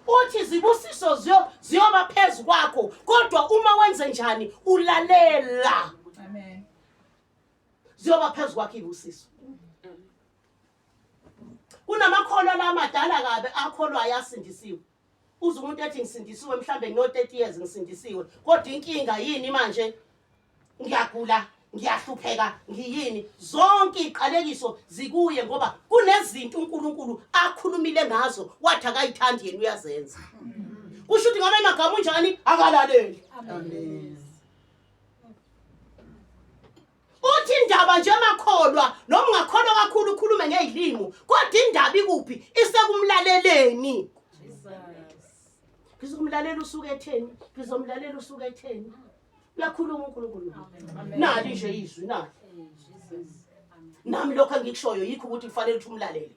uthi zibusiso ziyoba phezu kwakho kodwa uma wenze njani ulalela Amen. ziyoba phezu kwakho ibusiso kunamakholwa lamadala kabe akholwa ayasindisiwe uze umuntu ethi ngisindisiwe mhlambe no 30 years ngisindisiwe kodwa inkinga yini manje ngiyagula ngiyahlupheka ngiyini zonke iqalekiso zikuye ngoba kunezinto uNkulunkulu akhulumile ngazo wathi akayithandi yena uyazenza kusho ukuthi ngabe emagama unjani akalaleli uthi indaba nje emakholwa noma ungakholwa kakhulu ukhulume ngezilimo kodwa indaba ikuphi isekumlaleleni ngizomlalela usuke etheni ngizomlalela usuke etheni uyakhuluma uNkulunkulu nali nje izwi nali nami lokho engikushoyo yikho ukuthi kufanele ukuthi umlalele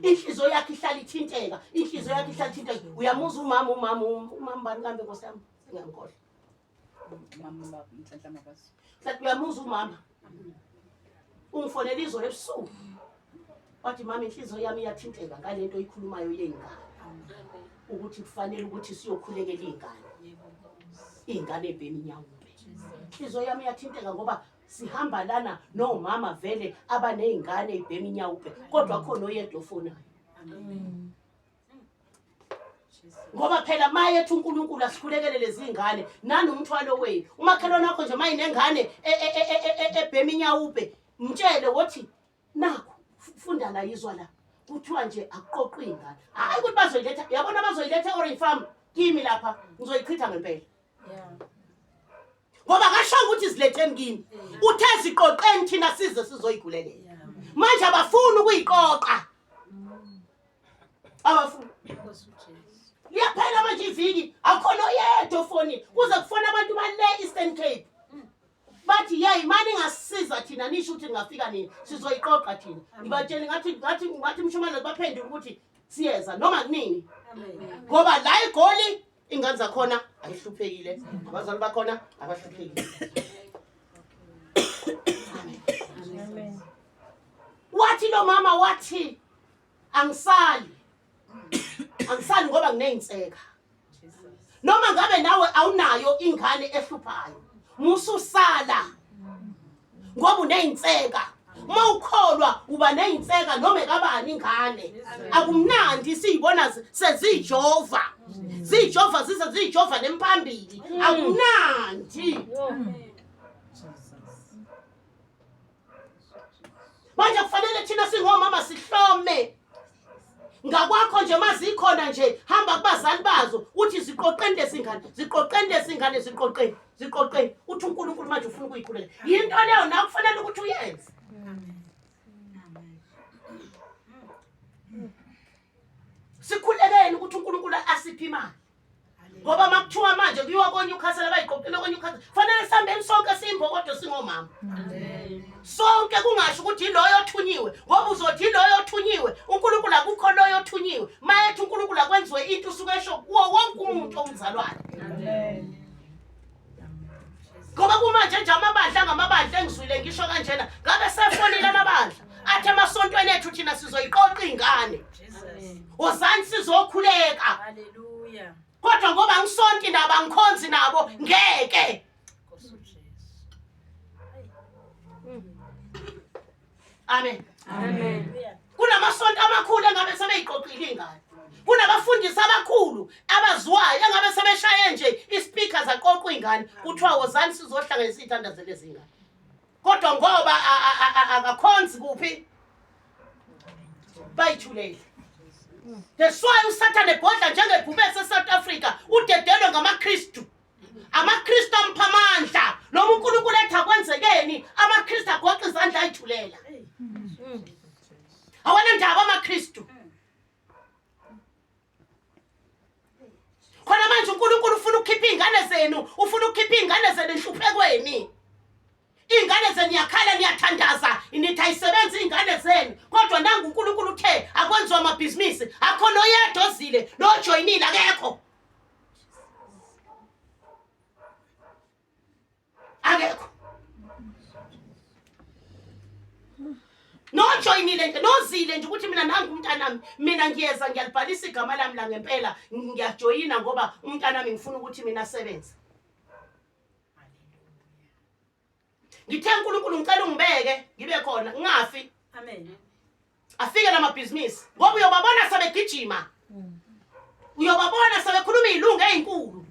inhliziyo yakhe ihlala ithinteka inhliziyo yakhe ihlala ithinteka uyamuza umama bani kambe Nkosi yami ngiyamkhohle Mama mhlanhla mabazi. Mhlathi uyamuza umama ungifonela izolo ebusuku wathi mama inhliziyo yami iyathinteka ngalento oyikhulumayo yengane ukuthi kufanele ukuthi siyokhulekela ingane eBheminyawumbe inhliziyo yami iyathinteka ngoba sihamba lana nomama vele abanezingane eBheminyawumbe kodwa khona oyedwa ofonayo ngoba phela maye ethi uNkulunkulu asikhulekele lezi ingane nani umthwalo wenu umakhelwane wakho nje maye nengane eBheminyawumbe mtshele wothi nakho funda la izwa la kuthiwa nje aqoqwe ingane hayi ukuthi bazoyiletha yabona bazoyiletha eOrange Farm kimi lapha ngizoyichitha ngempela ngoba kasho ukuthi ziletheni kimi uthe ziqoqeni thina size sizoyigulelela manje abafuni ukuyiqoqa abafuni liyaphela manje iviki akhona oyedwa ofoni kuze kufona abantu bale Eastern Cape bathi yey imali ngasisiza thina nisho ukuthi ngafika nini sizoyiqoqa thina ngibatshela ngathi mshumane baphendula ukuthi siyeza noma kunini ngoba la igoli ingane zakhona ayihluphekile abazali bakhona abahluphekile amen wathi lo mama wathi angisali ngoba nginezinseka noma ngabe nawe awunayo ingane ehluphayo mususala ngoba unezinseka mawukholwa uba nezinseka noma ekabani ingane akumnandi siyibona sezijova zijova nemphambili akumnandi manje kufanele thina singomama sihlome ngakwakho nje mazikhona nje hamba kubazali bazo uthi ziqoqende singane ziqoqeni uthi uNkulunkulu manje ufuna ukuyikhulela into leyo na kufanele ukuthi uyenze sikhulekeni ukuthi uNkulunkulu asiphe imali ngoba makuthiwa manje kuyiwa koNewcastle abayiqoqele koNewcastle fanele sihambeni sonke simbokodo singomama sonke kungasho ukuthi iloyo othunyiwe ngoba uzothi iloyo othunyiwe uNkulunkulu akukho loyo othunyiwe mayethi uNkulunkulu akwenziwe into usuke esho kuwo wonke umuntu omzalwane ngoba kumanje nje amabandla engizwile ngisho kanjena ngabe sefonile amabandla athi emasontweni ethu thina sizoyiqoqa ingane wozani sizokhuleka Hallelujah. kodwa ngoba ngisonke nabo angikhonzi nabo ngeke Amen. Amen. Kunamasonto amakhulu engabe sebeyiqoqile ingane. Kunabafundisi abakhulu abaziwayo engabe sebeshaye nje ispeaker zaqoqa ingane kuthiwa wozani sizohlanganisa izithandazelo ezingane. Kodwa ngoba akakhonzi kuphi bayithulele. That's why uSathane ebhodla njengebhubesi eSouth Africa udedelwe ngamaKristu. AmaKristu amphamandla noma uNkulunkulu ethi akwenzekeni amaKristu agoqa izandla ayithulela. Awana ndaba amaKristu. Khona manje uNkulunkulu ufuna ukukhipha ingane zenu, ufuna ukukhipha ingane zenu enhluphekweni. Ingane zenu yakhala niyathandaza, nithi ayisebenzi ingane zenu. Kodwa nangu uNkulunkulu uthe akwenziwa amabhizinisi, akhona oyedwa ozile, nojoyinile akekho. Akekho. Nojoyinile nje, nozile nje ukuthi mina nangu umntanami, mina ngiyeza ngiyalibhalisa igama lami la ngempela, ngiyajoyina ngoba umntanami ngifuna ukuthi mina asebenze. Ngithe uNkulunkulu ngicela ungibeke ngibe khona ngingafi. Amen. Afike lamabhizinisi ngoba uyobabona sebegijima. Uyobabona sebekhuluma izilungu ezinkulu.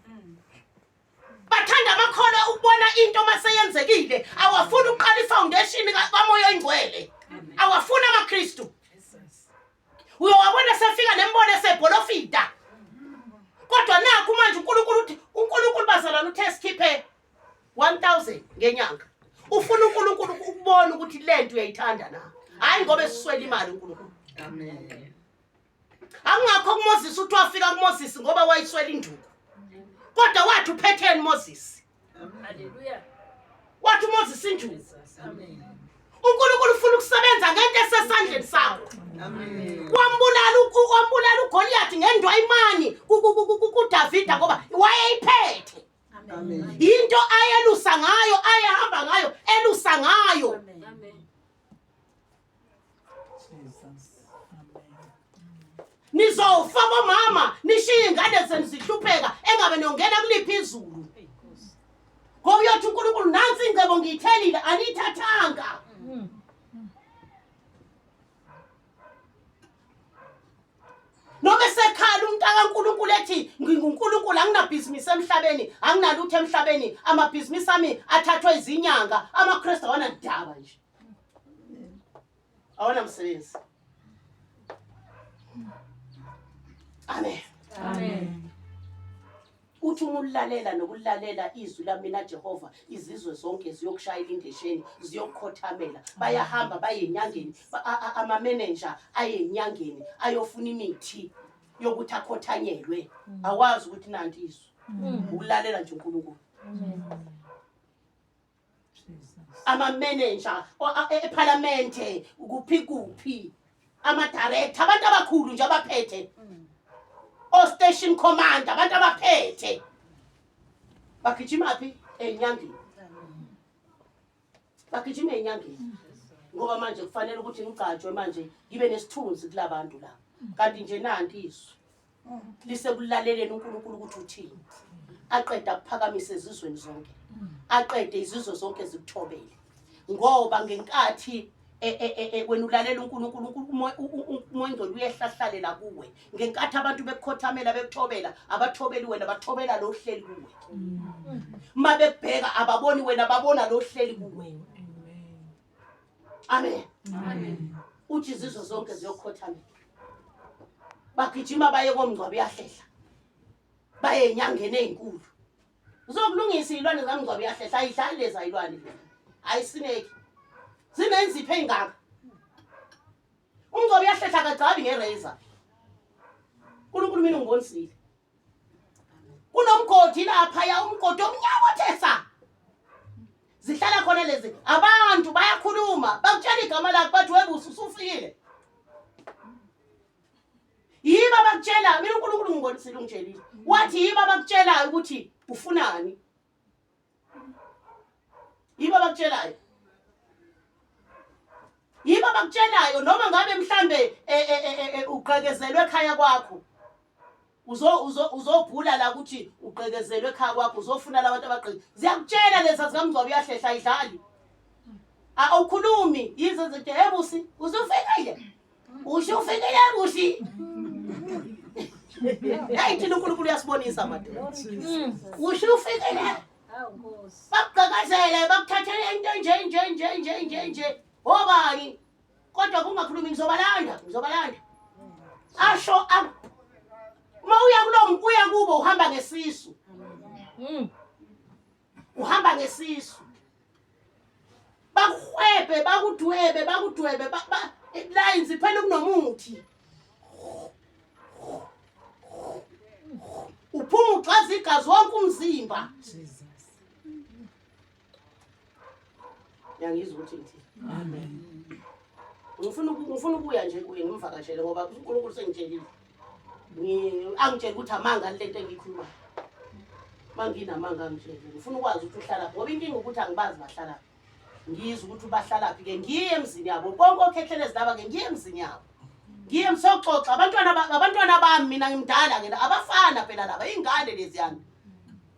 Bathanda amakhono ukubona into maseyenzekile, awafuna uqala ifoundation kaMoya Oyingcwele. Awafuna amaKristu. Uyobabona sefika nembone sebholofida. Kodwa naku manje uNkulunkulu bazalana uthe sikhiphe 1000 ngenyanga. Ufuna uNkulunkulu ukubona ukuthi lento uyayithanda na. Hayi ngoba esiswela imali uNkulunkulu. Amen. Angakho kuMoses uthi wafika kuMoses ngoba wayiswela induku. Kodwa wathi uphetheni Moses. Hallelujah. Wathi Moses induku. Amen. uNkulunkulu ufuna ukusebenza ngento esesandleni sakho. Amen. Wambulala uGoliath ngendwa imani kuDavida ngoba wayeyiphethe. Amen. Into ayelusa ngayo, ayahamba ngayo, elusa ngayo. Amen. Nizofa bomama, nishiye ingane zenu zihlupheka engabe nongena kuliphi izulu. Ngoba uyothi uNkulunkulu nansi ingcebo ngiyithelile anithathanga. Noma sekhala umntaka kaNkulunkulu ethi nginguNkulunkulu anginabhizinisi emhlabeni, anginalutho emhlabeni, amabhizinisi ami athathwa izinyanga, amaKristu awana ndaba nje. Awana msebenzi. Amen. Amen. Uthi umulalela nokulalela izwi lamina Jehova, izizwe zonke ziyokushayela indlesheni, ziyokhothamela. Bayahamba baye enyangeni, ama manager aye enyangeni ayofuna imithi yokuthi akhothanyelwe. Awazi ukuthi nanti izwi. Ukulalela nje uNkulunkulu. Ama manager eParliament kuphi ama director abantu abakhulu nje abaphethe. O station commander abantu abaphethe bagijima phi enyangeni. Bagijima enyangeni ngoba manje kufanele ukuthi ngigcatshwe manje ngibe nesithunzi kulabantu la. Kanti nje nanti izwi lisekulaleleni uNkulunkulu ukuthi uthini. Aqeda ukuphakamisa izizweni zonke. Aqede izizwe zonke zikuthobele. Ngoba ngenkathi wena ulalela uNkulunkulu, uMoya Oyingcwele uyehlahlalela kuwe. Ngenkathi abantu bekukhothamela bekuthobela, abathobeli wena bathobela lo hleli kuwe. Mabebheka ababoni wena babona lo hleli kuwe. Amen. Amen. Uthi izizwe zonke ziyokhothamela. Bagijima baye komngcwabo yahlela. Baye enyangeni ezinkulu. Uzokulungisa izilwane zamngcwabo yahlela, ayidlali lezi izilwane. Ayisineki. Zinenziphe ingaka. Umngcwabo yahlela kagcabi ngerazor. uNkulunkulu mina ungibonisile. Kunomgodi lapha ya umgodi omnyakothesa. Zihlala khona lezi abantu bayakhuluma, bakutshela igama lakho bathi webusi usufikile. Yiba bakutshela, mina uNkulunkulu ungibonisile ungitshelile. Wathi yiba bakutshela ukuthi ufunani. Yiba bakutshelayo. Yiba bakutshelayo noma ngabe mhlambe uqhekezelwe ekhaya kwakho. Uzobhula la ukuthi uqhekezelwe ekhaya kwakho, uzofuna labantu abaqheke. Ziyakutshela lezi zikaMngcwabo yahlela ayidlali. awukhulumi yizo zinto ebusi uzufikile ufikile busi hayi thina uNkulunkulu uyasibonisa madoda ufikile bakugqagazele bakuthathele into nje obani kodwa kungakhulumi ngizobalanda asho uma uya kubo uhamba ngesisu bakuhwebe bakudwebe lines phela kunomuthi uphuma uxaza igazi wonke umzimba yangizwa ukuthi ngithini amen ngifuna ukuya nje kuye ngimvakashele ngoba uNkulunkulu sengitshelile angitshela ukuthi amanga lento engikhuluma manginamanga ngitshela ngifuna ukwazi ukuthi uhlala ngoba inkinga ukuthi angibazi bahlala ngizwe ukuthi bahlala phi ke ngiye emzini yabo konke okhethelezi laba ke ngiye emzini yabo ngiye msoxoxa abantwana bami mina ngimdala ke abafana phela laba ingane lezi yami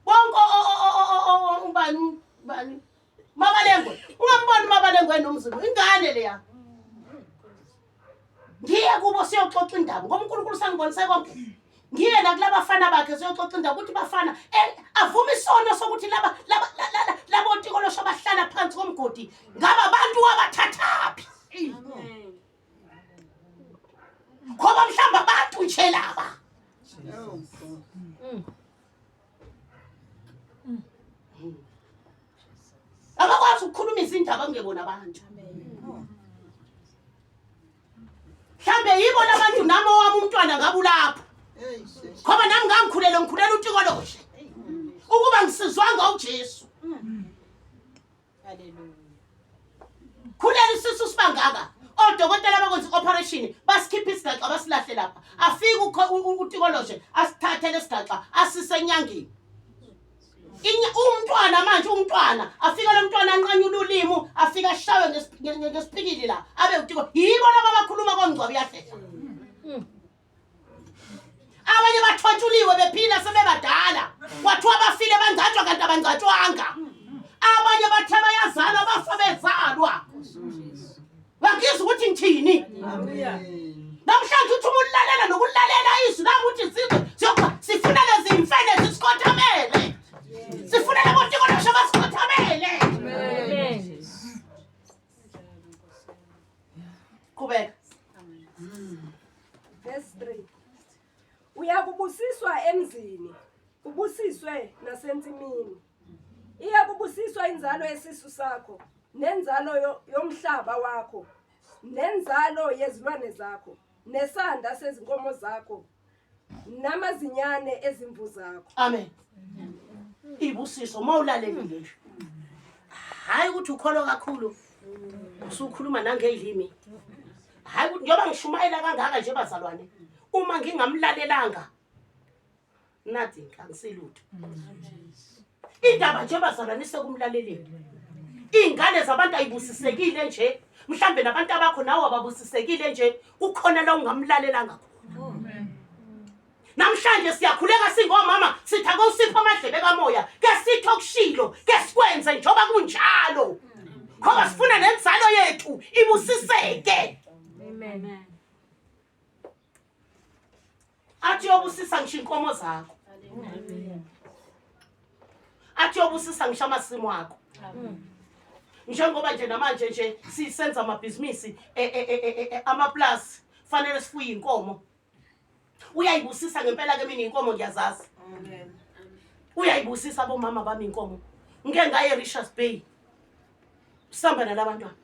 bonke ubani Mabalengwe ungamboni Mabalengwe nomzulu ingane leya ngiye kubo siyoxoxa indaba ngoba uNkulunkulu sangibonise konke ngiye nakulabafana bakhe siyoxoxa indaba ukuthi bafana avuma isono sokuthi labo otikolosho bahlala phansi komgodi ngaba abantu abathathapi amen ngoba mhlamba abantu nje laba abakwazi ukukhuluma izindaba ngebona abantu mhlambe yibo labantu nami owami umntwana ngabe ulapho ngoba nami ngangikhulela utikoloshe ukuba ngisizwanga uJesu haleluya khulela isisu sibangaka odokotela bakwenza operation basikhipha isigaxa basilahle lapha afika utikoloshe asithathele isigaxa asise enyangeni umntwana afika lo mntwana anqanyula ulimi afika ashawe ngesipikili la abe utiko yibo laba bakhuluma komgcwabo yahlela abanye bathotshuliwe bephila sebebadala kwathiwa bafile bangcatshwa kanti abangcatshwanga abanye bathe bayazalwa bafa bezalwa bakizwa ukuthi ngithini namhlanje uthi umulalela nokulalela izwi lami uthi sifuna lezi imfene zisikothamele sifuna labo tikolosho basikothamele amen kubeka verse 3 uyakubusiswa emzini ubusiswe nasensimini iyakubusiswa inzalo yesisu sakho nenzalo yomhlaba wakho nenzalo yezilwane zakho nesanda sezinkomo zakho namazinyane ezimvu zakho amen ibusiso mawulalelile nje hayi ukuthi ukholo kakhulu usukhuluma nangelimi hayi ukuthi njoba ngishumayela kangaka nje bazalwane uma ngingamlalelanga nothing angisilutho indaba nje bazalwane sekumlaleleni ingane zabantu ayibusisekile nje mhlambe nabantu abakho nawo ababusisekile nje kukhona la ungamlalelanga khona namhlanje siyakhuleka singomama sithi akusipha amadlebe kamoya ke sithi okushilo ke sikwenze njoba kunjalo ngoba sifuna nenzalo yethu ibusiseke amen athi yobusisa ngisho inkomo zakho athi yobusisa ngisho amasimo akho njengoba nje namanje nje sisenza amabhizinisi amaplus fanele sifuye inkomo uyayibusisa ngempela ke mina inkomo ngiyazazi amen uyayibusisa bomama bami inkomo ngeke ngaye Richards Bay sihamba nalabantwana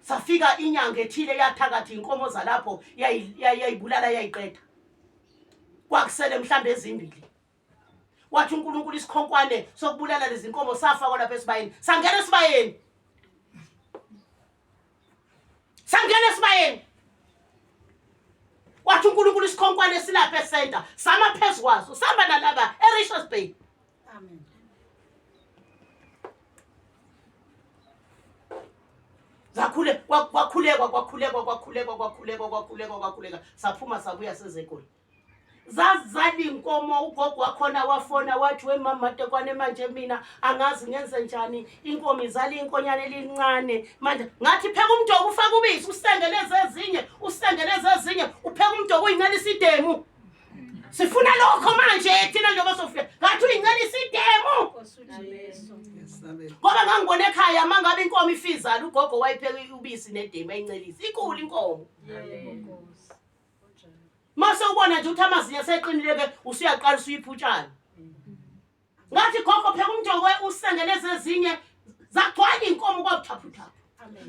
safika inyanga ethile yathakathi inkomo zalapho yayibulala yayiqeda kwakusele mhlambe ezimbili wathi uNkulunkulu isikhonkwane sokubulala lezi inkomo safa kona lapha esibayeni sangena esibayeni wathi uNkulunkulu isikhonkwane silapha esenta sama phezukwazo sihamba nalaba eRichards Bay amen zakhule kwakhuleka saphuma sabuya sezekole zazizali inkomo. Ugogo wakhona wafona wathi wemama Matekwane manje mina angazi ngenze njani, inkomo izali inkonyane elincane manje ngathi pheka umdoko ufaka ubisi usengeleze ezinye upheka umdoko uyincelisa idemu. Sifuna lokho manje thina njengoba sofika ngathi uyincelisa idemu. Ngoba ngangibona ekhaya mangabe inkomo ifizala ugogo wayipheka ubisi nedemu ayincelisa ikhulu inkomo. Mase ubona nje uthi amazinyo aseqinile ke usuyaqala usuyiphutshana. Ngathi gogo pheka umdoko usengeleze ezinye zagcwala inkomo kwabuthaphuthaphu.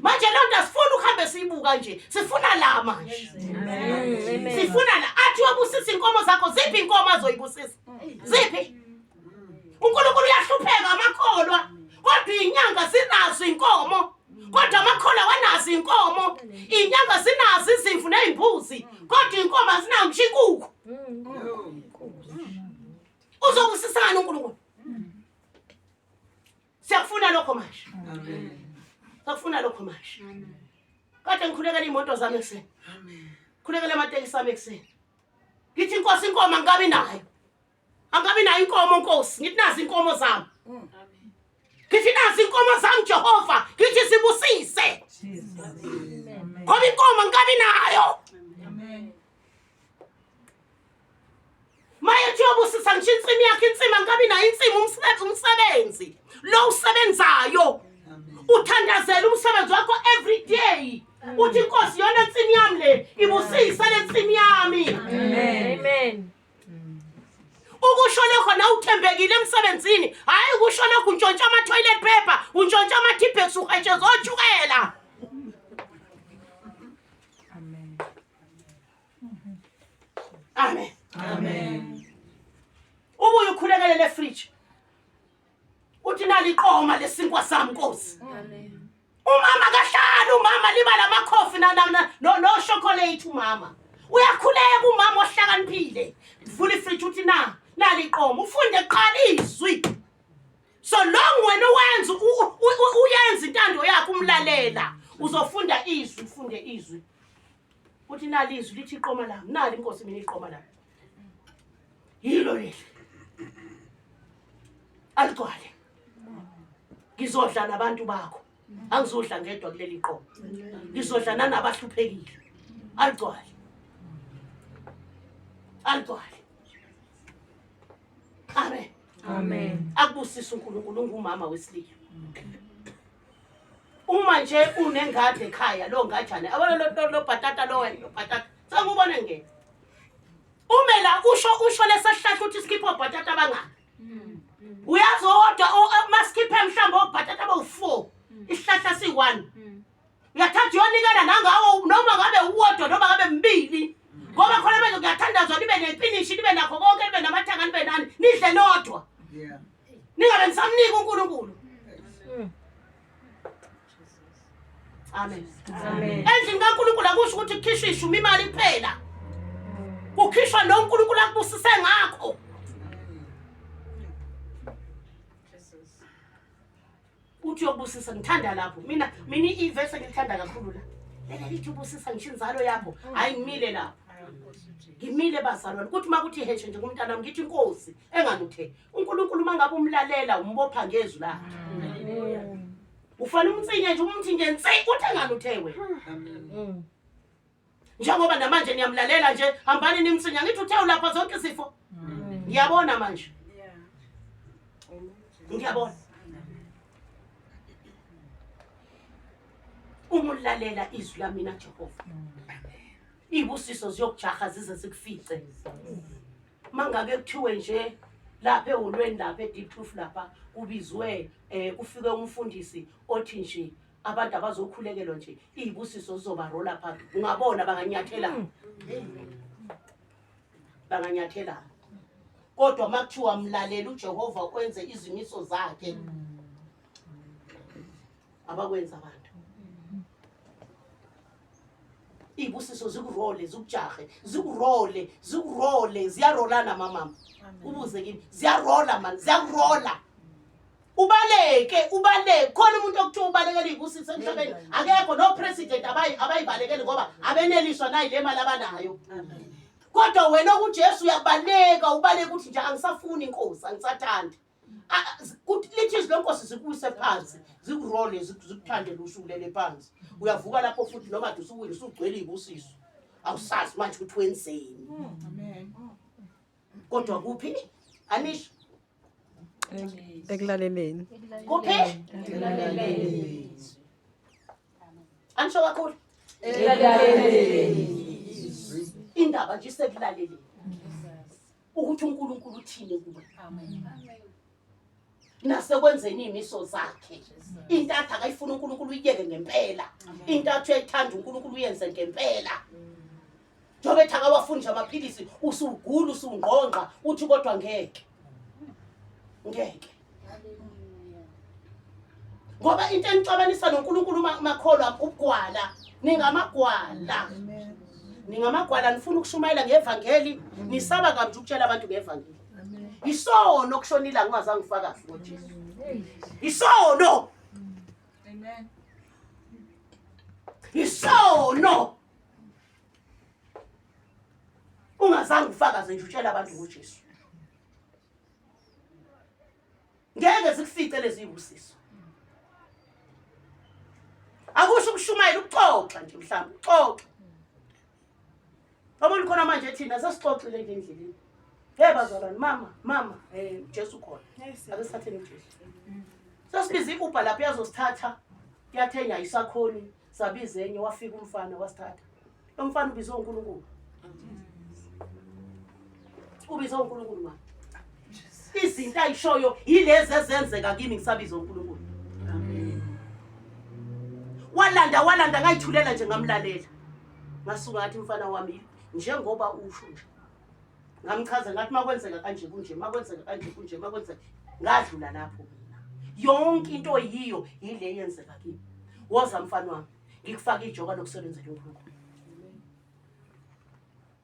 Manje lo nto asifuna ukuhambe siyibuka nje, sifuna la manje. Sifuna la athi wabusisa inkomo zakho, ziphi inkomo azoyibusisa? Ziphi? uNkulunkulu uyahlupheka amakholwa, kodwa inyanga sinazo inkomo, kodwa amakholwa wanazo inkomo. Inyanga sinazo izimvu nezimbuzi, kodwa inkomo azinayo mshikuku. Uzobusisana uNkulunkulu. Siyafuna lokho manje. Amen. Safuna lokho manje. Kade ngikhulekela imoto zami ekseni. Amen. Khulekela amatekisi ami ekseni. Ngithi inkosi inkomo angabi nayo. Angabi nayo inkomo Nkosi. Ngithi nazi inkomo zami. Amen. Ngithi nazi inkomo zami Jehova. Ngithi sibusise. Amen. Ngoba inkomo angabi nayo. Amen. Maye thiyobusisa ngisho insimi yakhe insimi angabi nayo insimi umsebenzi. Lo usebenzayo. Uthandazela umsebenzi wakho every day. Uthi inkosi yona insimi yami le ibusisa le insimi yami. Amen. Ukusho lokho na uthembekile emsebenzini, hayi ukusho lokho untshontsha ama toilet paper, untshontsha ama tipex uhatshe zojukela. Amen. Amen. Amen. Ubuye ukhulekele le fridge. Uthi naliqoma lesinkwa sami Nkosi. Amen. Umama kahlala umama liba lamakhofi no chocolate umama. Uyakhuleka umama ohlakaniphile. Vula ifridge uthi naliqoma ufunde qala izwi. So long wena wenza uyenza intando yakho umlalela, uzofunda izwi, ufunde izwi. Uthi nalizwi lithi iqoma lami, nali Nkosi mina iqoma lami. Yilo leli. Aligcwale. Ngizodla nabantu bakho. Angizodla ngedwa kuleli qoma. Ngizodla nanabahluphekile. Aligcwale. Aligcwale. Amen. Amen. Akubusisa uNkulunkulu ungumama wesililo. Uma nje unengade ekhaya lo ngajane abona lo bhatata lo wena bhatata sengubone ngeke. Umela usho lesasihlahla uthi skipho bhatata abangaka. Uyazodwa maskiphe mhlamba obhatata abawu4 isihlahla si1. Uyathatha yonikana nangawo noma ngabe uwodwa noma ngabe mbili. Ngoba khona manje kuyathandazwa libe nefinish libe nakho konke libe namathanga libe nani nidle nodwa. Yeah. Ningabe nisamnika uNkulunkulu. Amen. Amen. Endlini kaNkulunkulu akusho ukuthi kukhishwe imali kuphela. Kukhishwa noNkulunkulu akubusise ngakho. Uthi yobusisa ngithanda lapho. Mina iverse ngilithanda kakhulu la. Lena lithi ubusisa ngisho inzalo yakho. Hayi ngimile lapho. Ngimile bazalwane. Kuthi makuthi heshe nje kumntana nami ngithi Nkosi enganuthe. uNkulunkulu mangabe umlalela umbopha ngezwi la. Ufana umtsinye nje umthi nje nsi uthi enganuthewe. Amen. Njengoba namanje niyamlalela nje hambani nimtsinya ngithi uthe ulapha zonke izifo. Ngiyabona manje. Ngiyabona. Umulalela izwi lami na Jehova. Ibusiso ziyokujaha zize zikufice. Mangake kuthiwe nje lapha eholweni lapha eDeep Truth lapha kubizwe kufike umfundisi othi nje abantu abazokhulekelwa nje ibusiso zizoba roll pha. Ungabona banganyathela. Banganyathela. Kodwa makuthiwa mlalela uJehova okwenze izimiso zakhe. Abakwenza abantu. Ibusiso zikurole zikujahe zikurole ziyarolana mama. Ubuze kimi ziyarola man ziyarola. Ubaleke khona umuntu okuthiwa ubalekela ibusiso emhlabeni akekho no president abayibalekeli ngoba abeneliswa nayi le mali abanayo. Kodwa wena uJesu uyabaleka ubaleka uthi nje angisafuni inkosi angisathandi. Kuthi lithi izilonkosi zikuyise phansi zikurole zikuthande lusulele phansi. Uyavuka lapho futhi noma kade usuwile usugcwele ibusiso. Awusazi manje ukuthi wenzeni. Amen. Kodwa kuphi? Anisho. Ekulaleleni. Kuphi? Ekulaleleni. Ansho kakhulu. Ekulaleleni. Indaba nje sekulaleleni. Ukuthi uNkulunkulu uthini kuwe. Nasekwenzeni imiso zakhe. Intathu akayifuna uNkulunkulu uyiyeke ngempela. Intathu uyayithanda uNkulunkulu uyenze ngempela. Njobe ethi akawafundisha amaphilisi usugula usungqonqa uthi kodwa ngeke. Ngeke. Ngoba into enixabanisa noNkulunkulu makholwa ubugwala. Ningamagwala. Ningamagwala nifuna ukushumayela ngevangeli, nisaba kabi ukutshela abantu ngevangeli. Isono kushonila ngingazange ngifakazi ngoJesu. Isono. Amen. Isono. Ungazange ufakaze nje utshela abantu ngoJesu. Ngeke zikufice lezi ibusiso. Akusho ukushumayela ukuxoxa nje mhlawumbe uxoxa. Abona khona manje thina sesixoxile endleleni. Hey bazalwane mama Jesu khona. Ake sithatheni uJesu. Sasibiza iUber lapha yazosithatha kuyathenya isakhoni sabiza enye wafika umfana wasithatha. Lo mfana ubizwe uNkulunkulu. Ubizwe uNkulunkulu manje. Izinto ayishoyo yilezi ezenzeka kimi ngisabiza uNkulunkulu. Amen. Walanda ngayithulela nje ngamlalela. Ngasuka ngathi mfana wami njengoba usho nje. Ngamchaza ngathi makwenzeka kanje kunje makwenzeka kanje kunje makwenzeka ngadlula lapho mina. Yonke into oyiyo yile yenzeka kimi. Woza mfana wami ngikufaka ijoka lokusebenzela uNkulunkulu.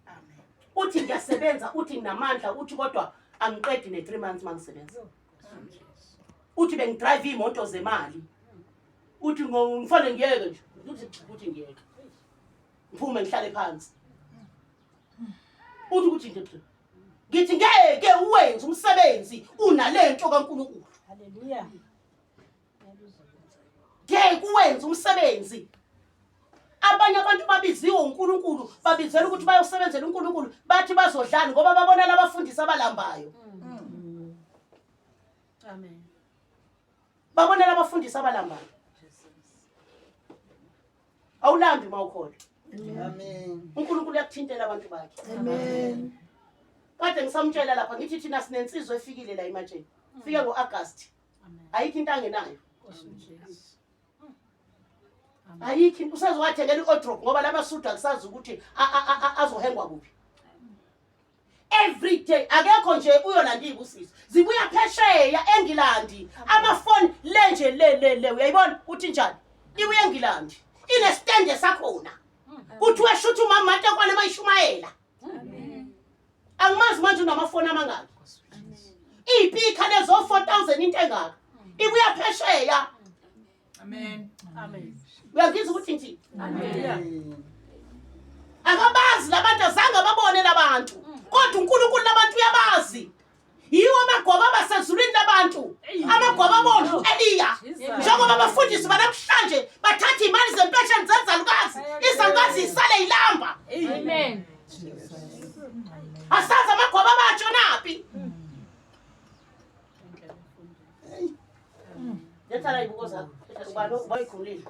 Amen. Uthi ngiyasebenza uthi nginamandla uthi kodwa angiqedi ne3 months mangisebenza. Uthi bengidrive imoto zemali. Uthi ngifane ngiyeke nje uthi ngiyeke. Ngiphume ngihlale phansi. Uthi ukuthi ngithi ngeke uwenze umsebenzi unalento kaNkulunkulu. Haleluya. Ngeke uwenze umsebenzi. Abanye abantu babiziwe uNkulunkulu babizela ukuthi bayosebenzela uNkulunkulu bathi bazodlana ngoba babona labafundisi abalambayo. Amen. Babona labafundisi abalambayo. Awulambi mawukhona. Amen. uNkulunkulu uyakuthintela abantu bakhe. Amen. Kade ngisamtshela lapha ngithi thina sinensizwe efikile la ematsheni. Fika ngoAugust. Ayikho into angenayo. Ayikho usazowathengela iOdrop ngoba labaSuthu akusazi ukuthi azohengwa kuphi. Every day akekho nje uyolanda ibusiso. Zibuya phesheya eNgilandi. Amafoni lenje le uyayibona uthi njani? Ibuya eNgilandi. Ine stand sakhona. Uthi weshutha umama matekwane mayishumayela. Amen. Angimazi manje unamafoni amangaki. Ipika lezo 4000 into engaka. Ibuya phesheya. Amen. Amen. Uyangizwa ukuthi ngithi? Amen. Akabazi labantu azange babone labantu. Kodwa uNkulunkulu labantu uyabazi. Yiwo amagwaba abasezulwini labantu. Amagwaba abonju Eliya. Njengoba abafundisi banamhlanje bathatha imali zempesheni zezalukazi. Izalukazi isale ilamba. Amen. Asazi amagwaba abatshonaphi. Yethana ibuko zakho. Ubani bayikhulile.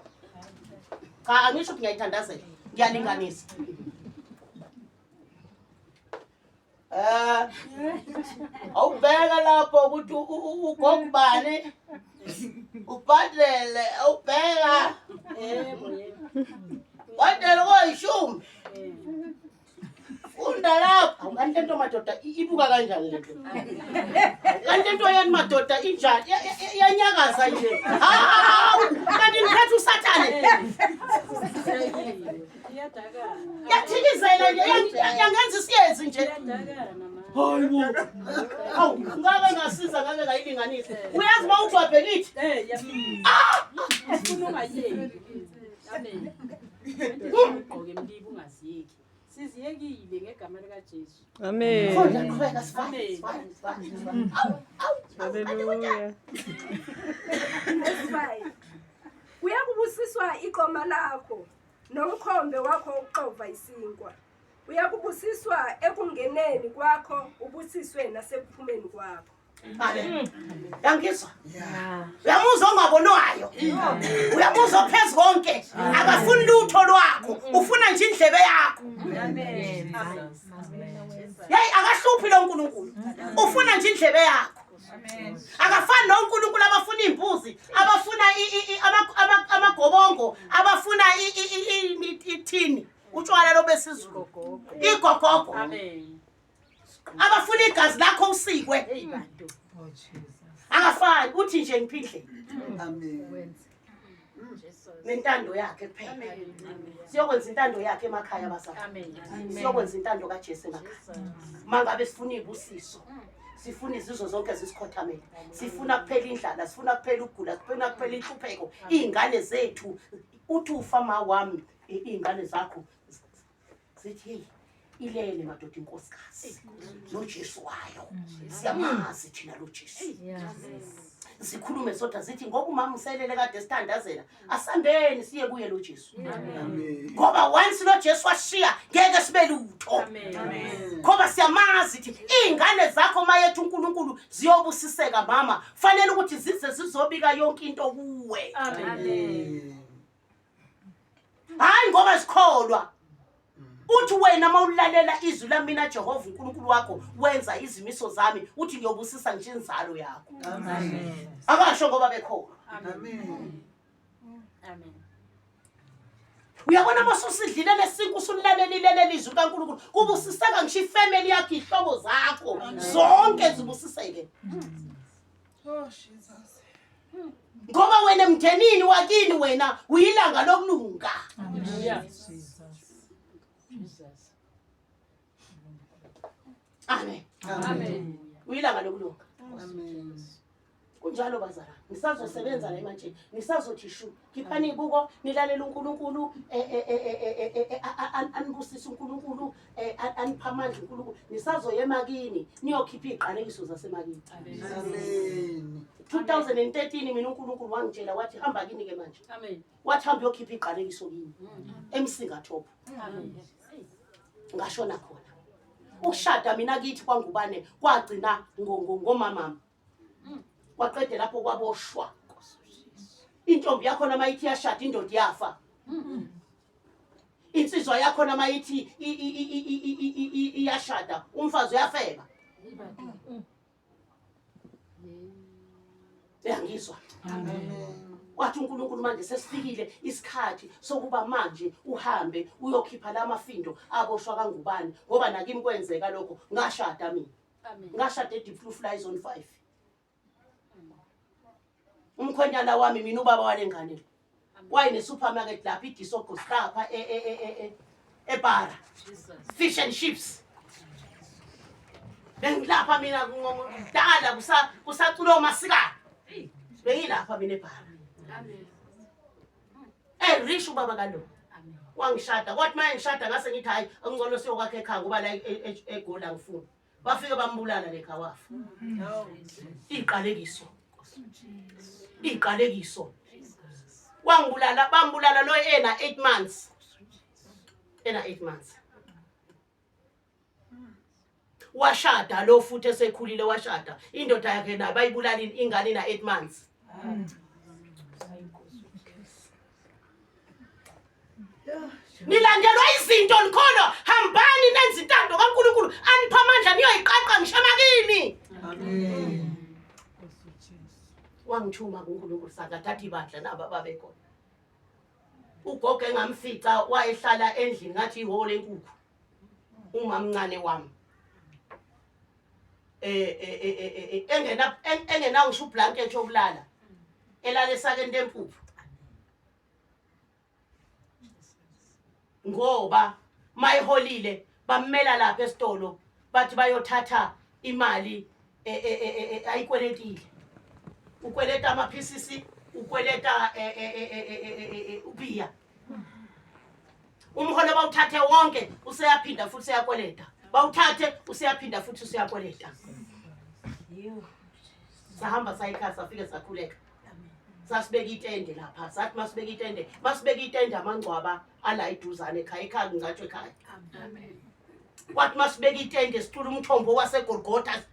Cha angisho ukuthi ngiyayithandazela. Ngiyalinganisa. Awubheka lapho ukuthi ugogubane ubhadele awubheka bhadele koyishumi funda lapho kanti into madoda ibuka kanjani lento kanti into yeni madoda injani iyanyakaza nje kanti niphethe usathane yathikizela nje yangenza isiyezi nje. Hayibo. Awu ngake ngasiza ngake ngayilinganisa. Uyazi mawuthi wabhekithi? Ufuna ungayeki. Amen. Ugqoke mlibi ungaziyeki. Siziyekile ngegama lika Jesu. Amen. Khona qhubeka sifane. Hallelujah. Verse 5. Uyakubusiswa iqoma lakho nomkhombe wakho uqova isinkwa. Uyakubusiswa ekungeneni kwakho ubusiswe nasekuphumeni kwakho. Amen. Yangizwa? Uyamuzwa ongabonwayo. Uyamuzwa phezu konke. Akafuni lutho lwakho. Ufuna nje indlebe yakho. Amen. Hey, akahluphi lo nkulunkulu. Ufuna nje indlebe yakho. Amen. Akafani nonkulunkulu abafuna imbuzi, abafuna amagobongo, abafuna ithini. Utshwala lo besizulu. Igogogo. Amen. Abafuna igazi lakho usikwe. Hey bantu. Oh Jesus. Akafani uthi nje ngiphindle Amen. nentando yakhe kuphela. Amen. Siyokwenza intando yakhe emakhaya abazali. Amen. Siyokwenza intando kaJesu emakhaya. Mangabe sifuna ibusiso. Sifuna izizwe zonke zisikhothamele. Sifuna kuphela indlala, sifuna kuphela ukugula, sifuna kuphela inhlupheko. Izingane zethu uthi ufama wami izingane zakho zithi ilele madoda inkosikazi noJesu wayo. Siyamazi thina lo Jesu. Sikhulume sodwa zithi ngoba umama uselele kade sithandazela asambeni siye kuye lo Jesu. Amen. Ngoba once lo Jesu washiya ngeke sibe lutho. Amen. Ngoba siyamazi ukuthi izingane zakho mayethu uNkulunkulu ziyobusiseka mama, fanele ukuthi zize zizobika yonke into kuwe. Amen. Hayi ngoba sikholwa. Uthi wena mawulalela izwi lamina Jehova uNkulunkulu wakho wenza izimiso zami uthi ngiyobusisa nje inzalo yakho. Amen. Akasho ngoba bekholwa. Amen. Amen. Uyabona masusidlile lesinku usulalelile lelizwi kaNkulunkulu kubusiseka ngisho ifamily yakho ihlobo zakho zonke zibusiseke. Oh Jesus. Ngoba wena mthenini wakini wena uyilanga lokulunga. Hallelujah. Jesus. Amen. Amen. Uyilanga lokulunga. Amen. Kunjalo bazalwane. Nisazosebenza la emanje. Nisazothi shu. Khiphani ibuko nilalela uNkulunkulu anibusisa uNkulunkulu anipha amandla uNkulunkulu. Nisazoyema kini niyokhipha iziqalekiso zasemakini. Amen. 2013 mina uNkulunkulu wangitshela wathi hamba kini ke manje. Amen. Wathi hamba yokhipha iziqalekiso kini. Emsingathopho. Amen. Ngashona khona. Ukushada mina kithi kwangubane kwagcina ngomama. Kwaqede lapho kwaboshwa. Intombi yakho na mayithi yashada indoda yafa. Insizwa yakho na mayithi iyashada umfazi uyafeba. Yangizwa. Amen. Wathi uNkulunkulu manje sesifikile isikhathi sokuba manje uhambe uyokhipha lamafindo aboshwa kangubani ngoba nakimi kwenzeka lokho ngashada mina. Amen. Ngashada eDeep Blue Fly Zone 5. Umkhonyana wami mina ubaba walengane. Wayine supermarket lapha iDisoko Stapa eBara. Fish and chips. Bengilapha mina ngidala kusacula umasika. Bengilapha mina eBara. Amen. Rich ubaba kalo. Amen. Wangishada kwathi manje ngishada ngase ngithi hayi angcono siyokwakhe ekhaya ngoba la eGola ngifuna. Bafike bambulala lekhaya wafa. Iqalekiso. Iqalekiso. Bambulala lo ena 8 months. Ena 8 months. Washada lo futhi esekhulile washada. Indoda yakhe nayo bayibulala ingane na 8 months. Nilandelwa izinto nikholo hambani nenza intando kaNkulunkulu anipha amandla niyoyiqaqa ngishamakini. Amen. Wangithuma kuNkulunkulu sakathatha ibandla naba babekhona. Ugogo engamfica wayehlala endlini ngathi ihholo enkukhu. Umamncane wami. Engena ngisho ublanket yokulala. Elale sakeni lempuphu. Ngoba mayiholile bamela lapha esitolo bathi bayothatha imali ayikweletile. Ukweleta ama-PCC, ukweleta ubiya. umholo bawuthathe wonke useyaphinda futhi useyakweleta bawuthathe useyaphinda futhi useyakweleta sahamba sayikhaya safike sakhuleka sasibeka itende lapha sathi masibeka itende amangcwaba ala iduzane ekhaya ngingatsho ekhaya kwathi masibeka itende sicula umthombo waseGolgotha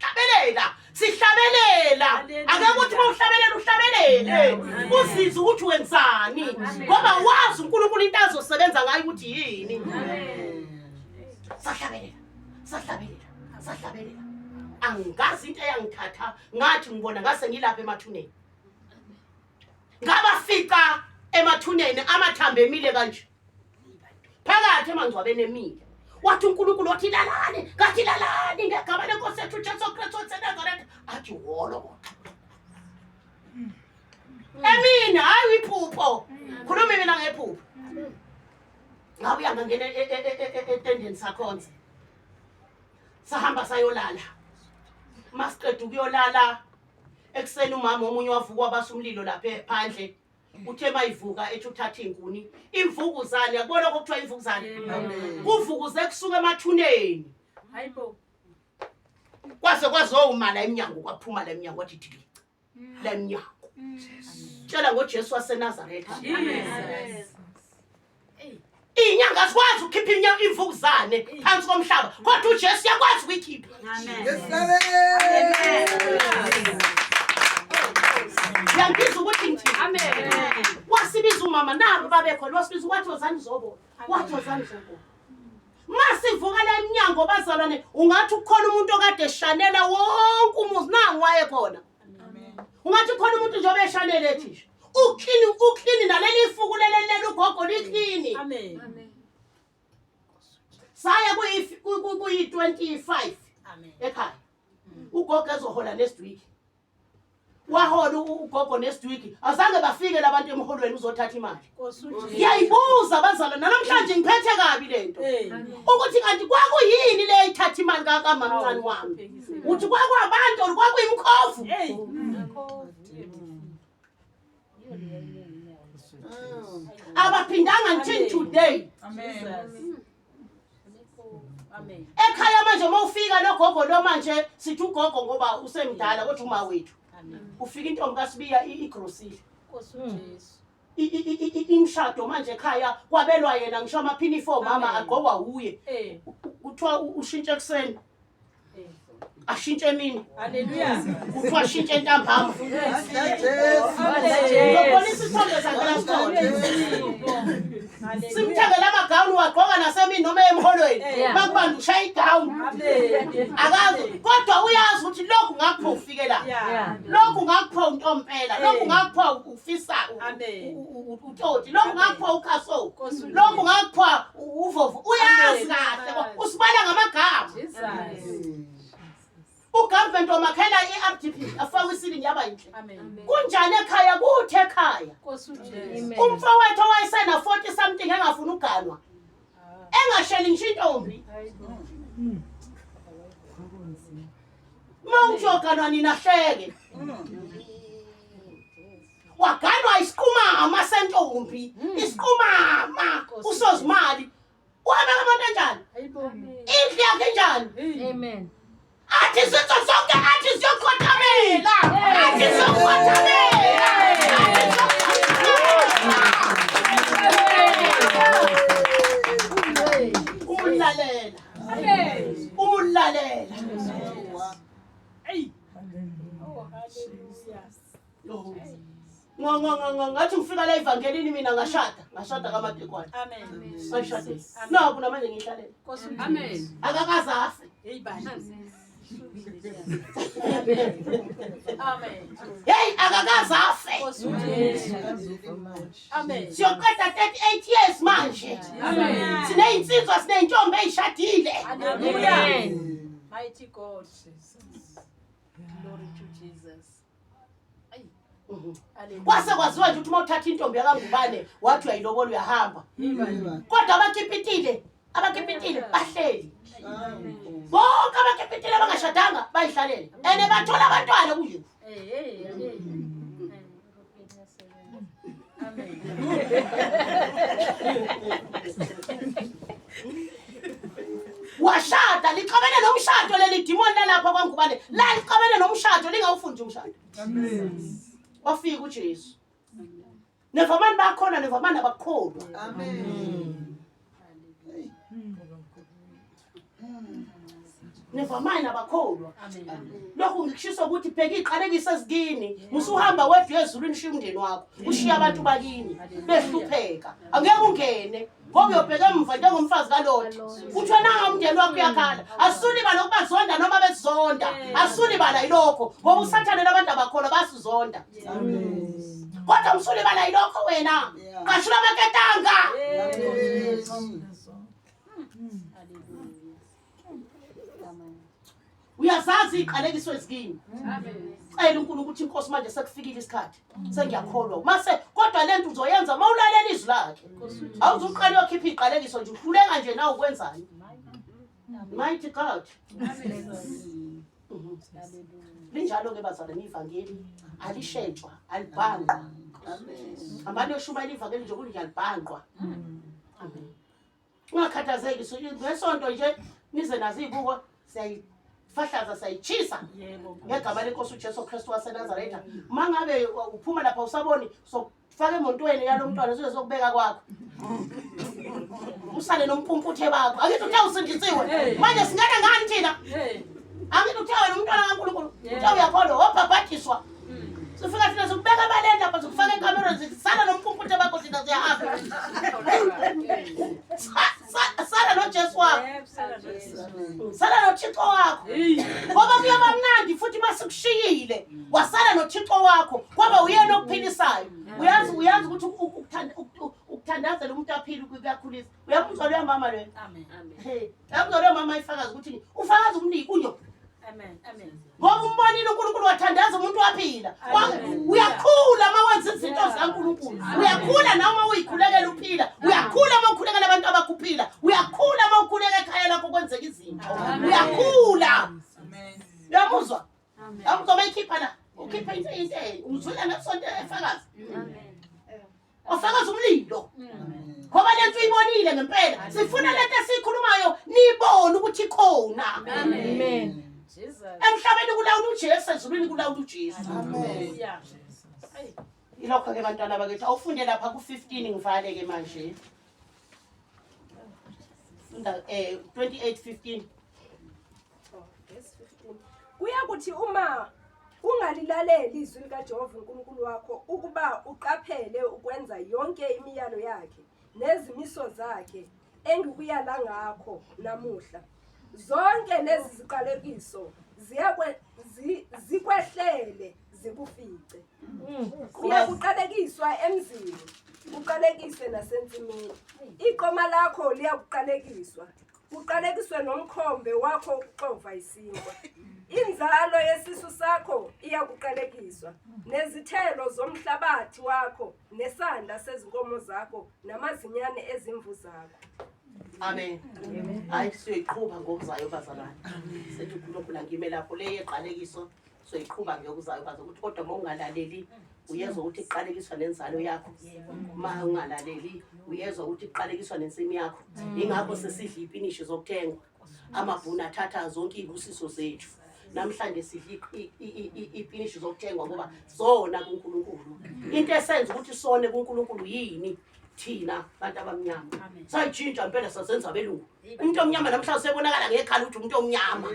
sihlabelela ake ukuthi uhlabelele uzizwe ukuthi wenzani ngoba wazi uNkulunkulu into azosebenza ngayo ukuthi yini sahlabelela angazi into eyangithatha ngathi ngibona ngase ngilapha emathuneni ngabafika emathuneni amathambo emile kanje phakathi emangcwabeni emile wathi uNkulunkulu wathi lalani ngathi lalani ngegama lenkosi yethu uJesu Kristu waseNazaretha athi wolo emina hayi iphupho khuluma mina ngephupho ngabuya ngangena etendeni sakhonza sahamba sayolala masiqeda ukuyolala ekseni umama omunye wavuka wabasa umlilo lapha phandle uthe mayivuka ethi uthatha inkuni imvukuzane yakubona ukuthiwa imvukuzane kuvukuze kusuka emathuneni Hayibo. kwazoma la eminyango kwaphuma la eminyango wathi thiki la eminyango tshela ngoJesu waseNazaretha Yes. inyanga sikwazi ukukhipha imvukuzane phansi komhlaba kodwa uJesu yakwazi ukuyikhipha yangizwa ukuthi ngithi Amen. wasibiza umama nabo babekhona wasibiza wathi wozani zobona wathi wozani zobona masivuka la eminyango bazalwane ungathi ukhona umuntu okade eshanela wonke umuzi nangu waye khona ungathi ukhona umuntu nje obeshanele thisha uklini naleli ifuku lelele ugogo liklini Amen. saya kuyi-25 ekhaya ugogo ezohola next week wahola ugogo next week azange bafike labantu emholweni uzothatha imali ngiyayibuza bazalwane namhlanje ngiphethe kabi lento ukuthi kanti kwakuyini le ithatha imali kaMamncane wami uthi kwakwabantu or kwakuyimkhofu abaphindanga until today Amen. ekhaya manje mawufika nogogo lo manje sithi ugogo ngoba usemdala kodwa uma wethu ufika intombi kaSibiya igrosile imshado manje ekhaya kwabelwa yena ngisho amaphinifomu mama agqokwa uye kuthiwa ushintshe kuseni ashintshe emini Hallelujah. kuthiwa ashintshe entambama simthengela amagawuni wagqoka nasemini noma emholweni bakubanda ushaya igawuni akazi kodwa uyazi ukuthi lokhu ngakupha ufike la lokhu ngakupha untompela lokhu ngakupha ufisa utoti lokhu ngakupha ukhaso lokhu ngakupha uvovo uyazi kahle usibala ngamagama ugovernment omakhela iRDP afaka isilingi yaba yinhle kunjani ekhaya kuthi ekhaya umfowethu owayesena 40 something engafuna uganwa engasheli ngisho intombi mawujoganwa nina hleke waganwa isiqhumama sentombi isiqhumama usozimali uhamba ngabantu kanjani indlu yakhe njani Amen. athi sizwe sonke athi siyokhothamela athi siyokhothamela umulalela ngathi ngifika la evangelini mina ngashada kaMatekwane ngashadile naku namanje ngihlalela Amen. akakaze afe Amen. hey akakaze afe Amen. siyoqeda 38 years manje Amen. siney'nsizwa siney'ntombi ey'shadile Hallelujah. Mighty God. Glory to Jesus. Hallelujah. kwase kwaziwa nje ukuthi uma uthatha intombi yakangubane wathi uyayilobola uyahamba kodwa abakipitile bahleli bonke abakipitile abangashadanga bayihlalele and bathola abantwana kuyo Amen. washada liqabene nomshado leli demon lalapha kwaNgubane la liqabene nomshado lingawufundi umshado. Amen. Wafika uJesu. Nevamani bakhona nevamani abakholwa. Amen. Nevamani abakholwa. Lokhu ngikushisa ukuthi bheka iqalekise ezikini. Musuhamba wedwa ezulwini ushiya umndeni wakho. Ushiya abantu bakini behlupheka. Angeke ungene. Ngoba uyobheka emva njengomfazi kaLoti. Uthona umndeni wakho uyakhala. Asuli bala ukubazonda noma bezonda. Asuli bala ilokho. Ngoba usathane labantu abakholwa basizonda. Amen. Kodwa umsuli bala ilokho wena. Qashula amaketanga. Amen. Uyazazi iqalekiswe ezikini. Cela uNkulunkulu ukuthi inkosi manje sekufikile isikhathi. Sengiyakholwa. Mase kodwa lento uzoyenza mawulalela izwi lakhe. Awuzuqala ukhipha iqalekiso nje uhluleka nje nawe ukwenzani. Mighty God. Linjalo ke bazalwane ivangeli alishentshwa, alibhanqwa. Amen. Ambani yoshumayela ivangeli nje kunje alibhanqwa. Amen. Ungakhathazeki so ngesonto nje nize nazi ibuko siyayifahlaza siyayichisa. Ngegama lenkosi uJesu Kristu waseNazaretha. Mangabe uphuma lapha usaboni sokufaka emontweni yalomntwana sizokubeka kwakho. Usale nompumputhe bakho. Akithi uthe usindisiwe. Manje singane ngani thina? Akithi uthe wena umntwana kaNkulunkulu. Uthe uyakholwa wabhabhathiswa. Sifika thina sikubeka abalenda lapha sikufaka ecamereni sisala nompumputhe bakho thina siyahamba. Sala noJesu wakho. Sala noThixo wakho. Ngoba kuyaba mnandi futhi masikushiyile. Wasala noThixo wakho. Ngoba uyena okuphilisayo. Uyazi ukuthi ukuthandazela umuntu aphile kuyakhulisa. Uyamuzwa lo mama lo. Amen. Hey, uyamuzwa lo mama ifakaza ukuthi ufakaza umniki unyo. Amen. Ngoba umbonile uNkulunkulu wathandaza umuntu waphila. Uyakhula mawenza izinto zikaNkulunkulu. Uyakhula noma uyikhulekela uphila. Uyakhula mawukhulekela abantu abakuphila. Uyakhula mawukhuleka ekhaya lakho kwenzeka izinto. Uyakhula. Amen. Uyamuzwa? Amuzwa mayikhipha la. Ukhipha into uzwela ngesonto efakaza. Amen. Ofakaza umlilo. Ngoba lento uyibonile ngempela. Sifuna lento esikhulumayo nibone ukuthi ikhona. Amen. Jesus. Emhlabeni kulawula uJesu, ezulwini kulawula uJesu. Amen. Yeah. Ilokho ke bantwana bakithi awufunde lapha ku15 ngivale ke manje. Funda 28:15. Verse 15. Kuyakuthi uma ungalilaleli izwi likaJehova uNkulunkulu wakho ukuba uqaphele ukwenza yonke imiyalo yakhe nezimiso zakhe engikuyala ngakho namuhla. Zonke lezi ziqalekiso zikwehlele zikufice. Uyakuqalekiswa emzini, uqalekiswe nasensimini. Iqoma lakho liyakuqalekiswa. Uqalekiswe nomkhombe wakho ukuxova isinkwa. Inzalo yesisu sakho iyakuqalekiswa. Nezithelo zomhlabathi wakho, nesanda sezinkomo zakho, namazinyane ezimvu zakho. Amen. Hayi siyoyiqhubha ngokuzayo bazalwane. Sethi uNkulunkulu ngime lapho le yeqalekiso soyiqhubha ngokuzayo baza ukuthi kodwa mawungalaleli uyezwa ukuthi iqalekiswa nenzalo yakho. Ma ungalaleli uyezwa ukuthi iqalekiswa nensimi yakho. Ingakho sesidla ifinishe zokuthengwa. Amabhuna athatha zonke izibusiso zethu. Namhlanje sidla ifinishe zokuthengwa ngoba zona kuNkulunkulu. Into esenza ukuthi sone kuNkulunkulu yini? Thina bantu abamnyama sayitshintsha impela sasenza belungu. Umuntu omnyama namhlanje sebonakala ngekhala ukuthi umuntu omnyama.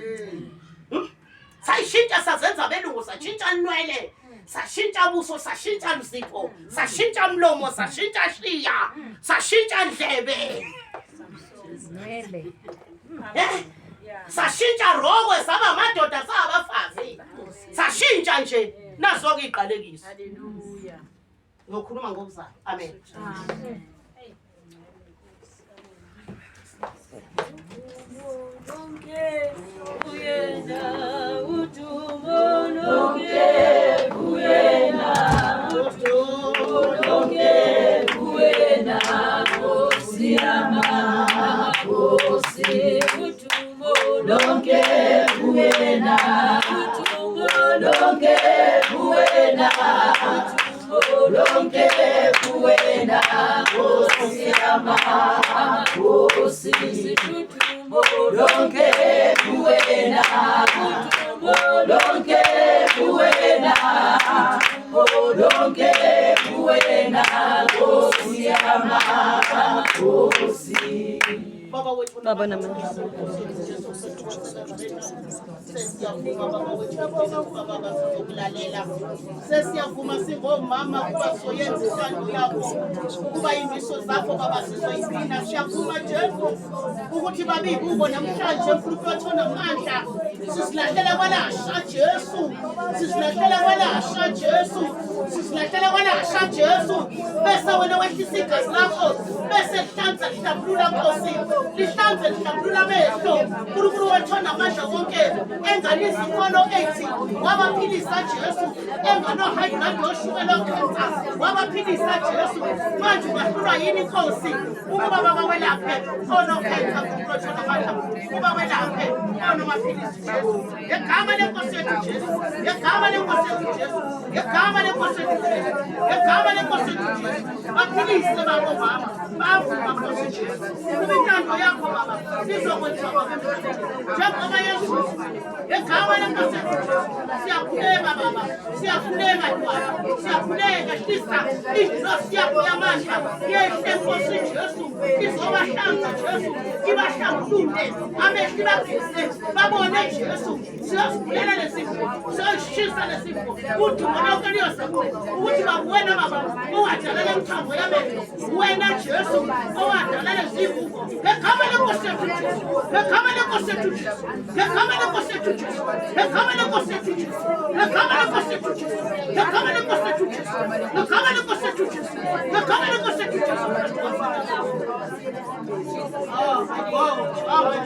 Sayishintsha sasenza belungu, satshintsha inwele, sashintsha ubuso, sashintsha umzipho, sashintsha umlomo, sashintsha hliya, sashintsha ndlebe. Sashintsha rokwe saba amadoda sabafazi. Sashintsha nje nazo ke iqalekisa. Hallelujah. Ngokhuluma ngokuzayo. Amen. Amen. lonke buena, lonke buena, lonke buena, Nkosi yamama, Nkosi. Baba namandla. Sesiyavuma singomama kuba soyenza intando yakho kuba imbiso zakho baba sizoyigcina. Siyavuma Jesu ukuthi babe ibubo namhlanje mfuthu wethu namandla sisilahlela kwalasha Jesu, sisilahlela kwalasha Jesu, sisilahlela kwalasha Jesu. Bese wena wehlisa igazi lakho bese hlanza lihlambulula Nkosi, lihlanze lihlambulula amehlo. Nkulunkulu wethu namandla wonke enganizikolo ethi wabaphilisa Jesu, engano-high blood yoshukela okhensa wabaphilisa Jesu. Manje ungahlulwa yini Nkosi ukuba babawelaphe onokhensa kulotsha namandla ukuba welaphe onomaphilisi Jesu, ngegama lenkosi yethu Jesu, ngegama lenkosi yethu Jesu, ngegama lenkosi yethu Jesu, ngegama lenkosi yethu Jesu. Baphilise babo mama, bavuma Nkosi Jesu ukuba intando yakho baba izokwenziwa babemhlophe njengoba Yesu. Ngegama lenkosi yethu Jesu siyakhuleka baba, siyakhuleka Ntwana, siyakhuleka hlisa inhlosi yakho yamandla yehle Nkosi Jesu, izobahlanza Jesu, ibahlambulule amehlo ibageze babone Jesu. Siyozivulela lesifo, siyoshisa lesifo ukuthi ngona yonke liyosekhona ukuthi bakuwena baba owadalala imithambo yamehlo, wena Jesu owadalala izibuko. Ngegama lenkosi yethu Jesu, ngegama lenkosi yethu Jesu, ngegama lenkosi yethu Jesu, ngegama lenkosi yethu Jesu, ngegama lenkosi yethu Jesu, ngegama lenkosi yethu Jesu, ngegama lenkosi yethu Jesu, ngegama lenkosi yethu Jesu.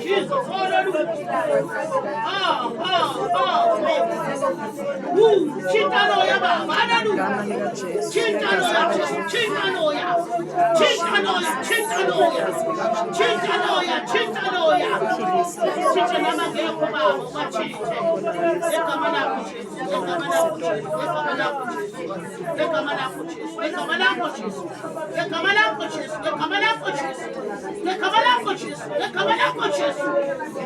Jesus, hallelujah. Chintanoya baba, hallelujah. Chintanoya, chintanoya, chintanoya, chintanoya, chintanoya, chintanoya. Chintanoya ngekho baba, machinte. Egama lakho Jesu, egama lakho Jesu, egama lakho Jesu, egama lakho Jesu, egama lakho Jesu, egama lakho Jesu, egama lakho Jesu, egama lakho Jesu, egama lakho Jesu.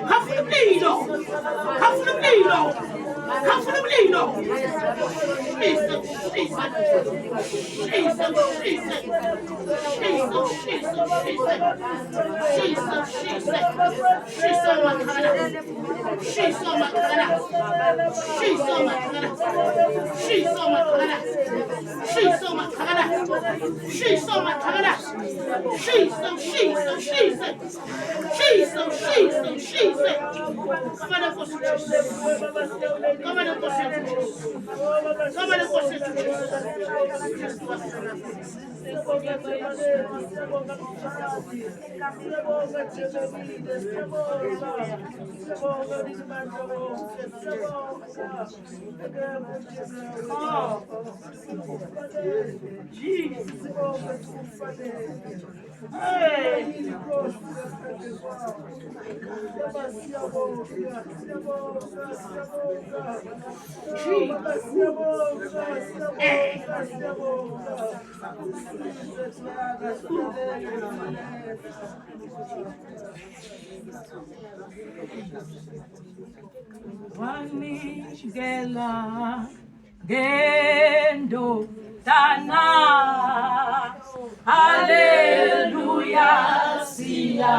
Khafuna umlilo, khafuna umlilo, khafuna umlilo. Jesus, Jesus, Jesus, Jesus, Jesus, Jesus, Jesus, Jesus, Jesus, makhala, Jesus, makhala, Jesus, makhala, Jesus, makhala, Jesus, makhala, Jesus, makhala, Jesus, Jesus, Jesus, Jesus, Jesus, Jesus. Come on, Nkosi Jesu. Come on, Nkosi Jesu. Come on, Nkosi Jesu. Wanigela gendo dana, hallelujah, siya.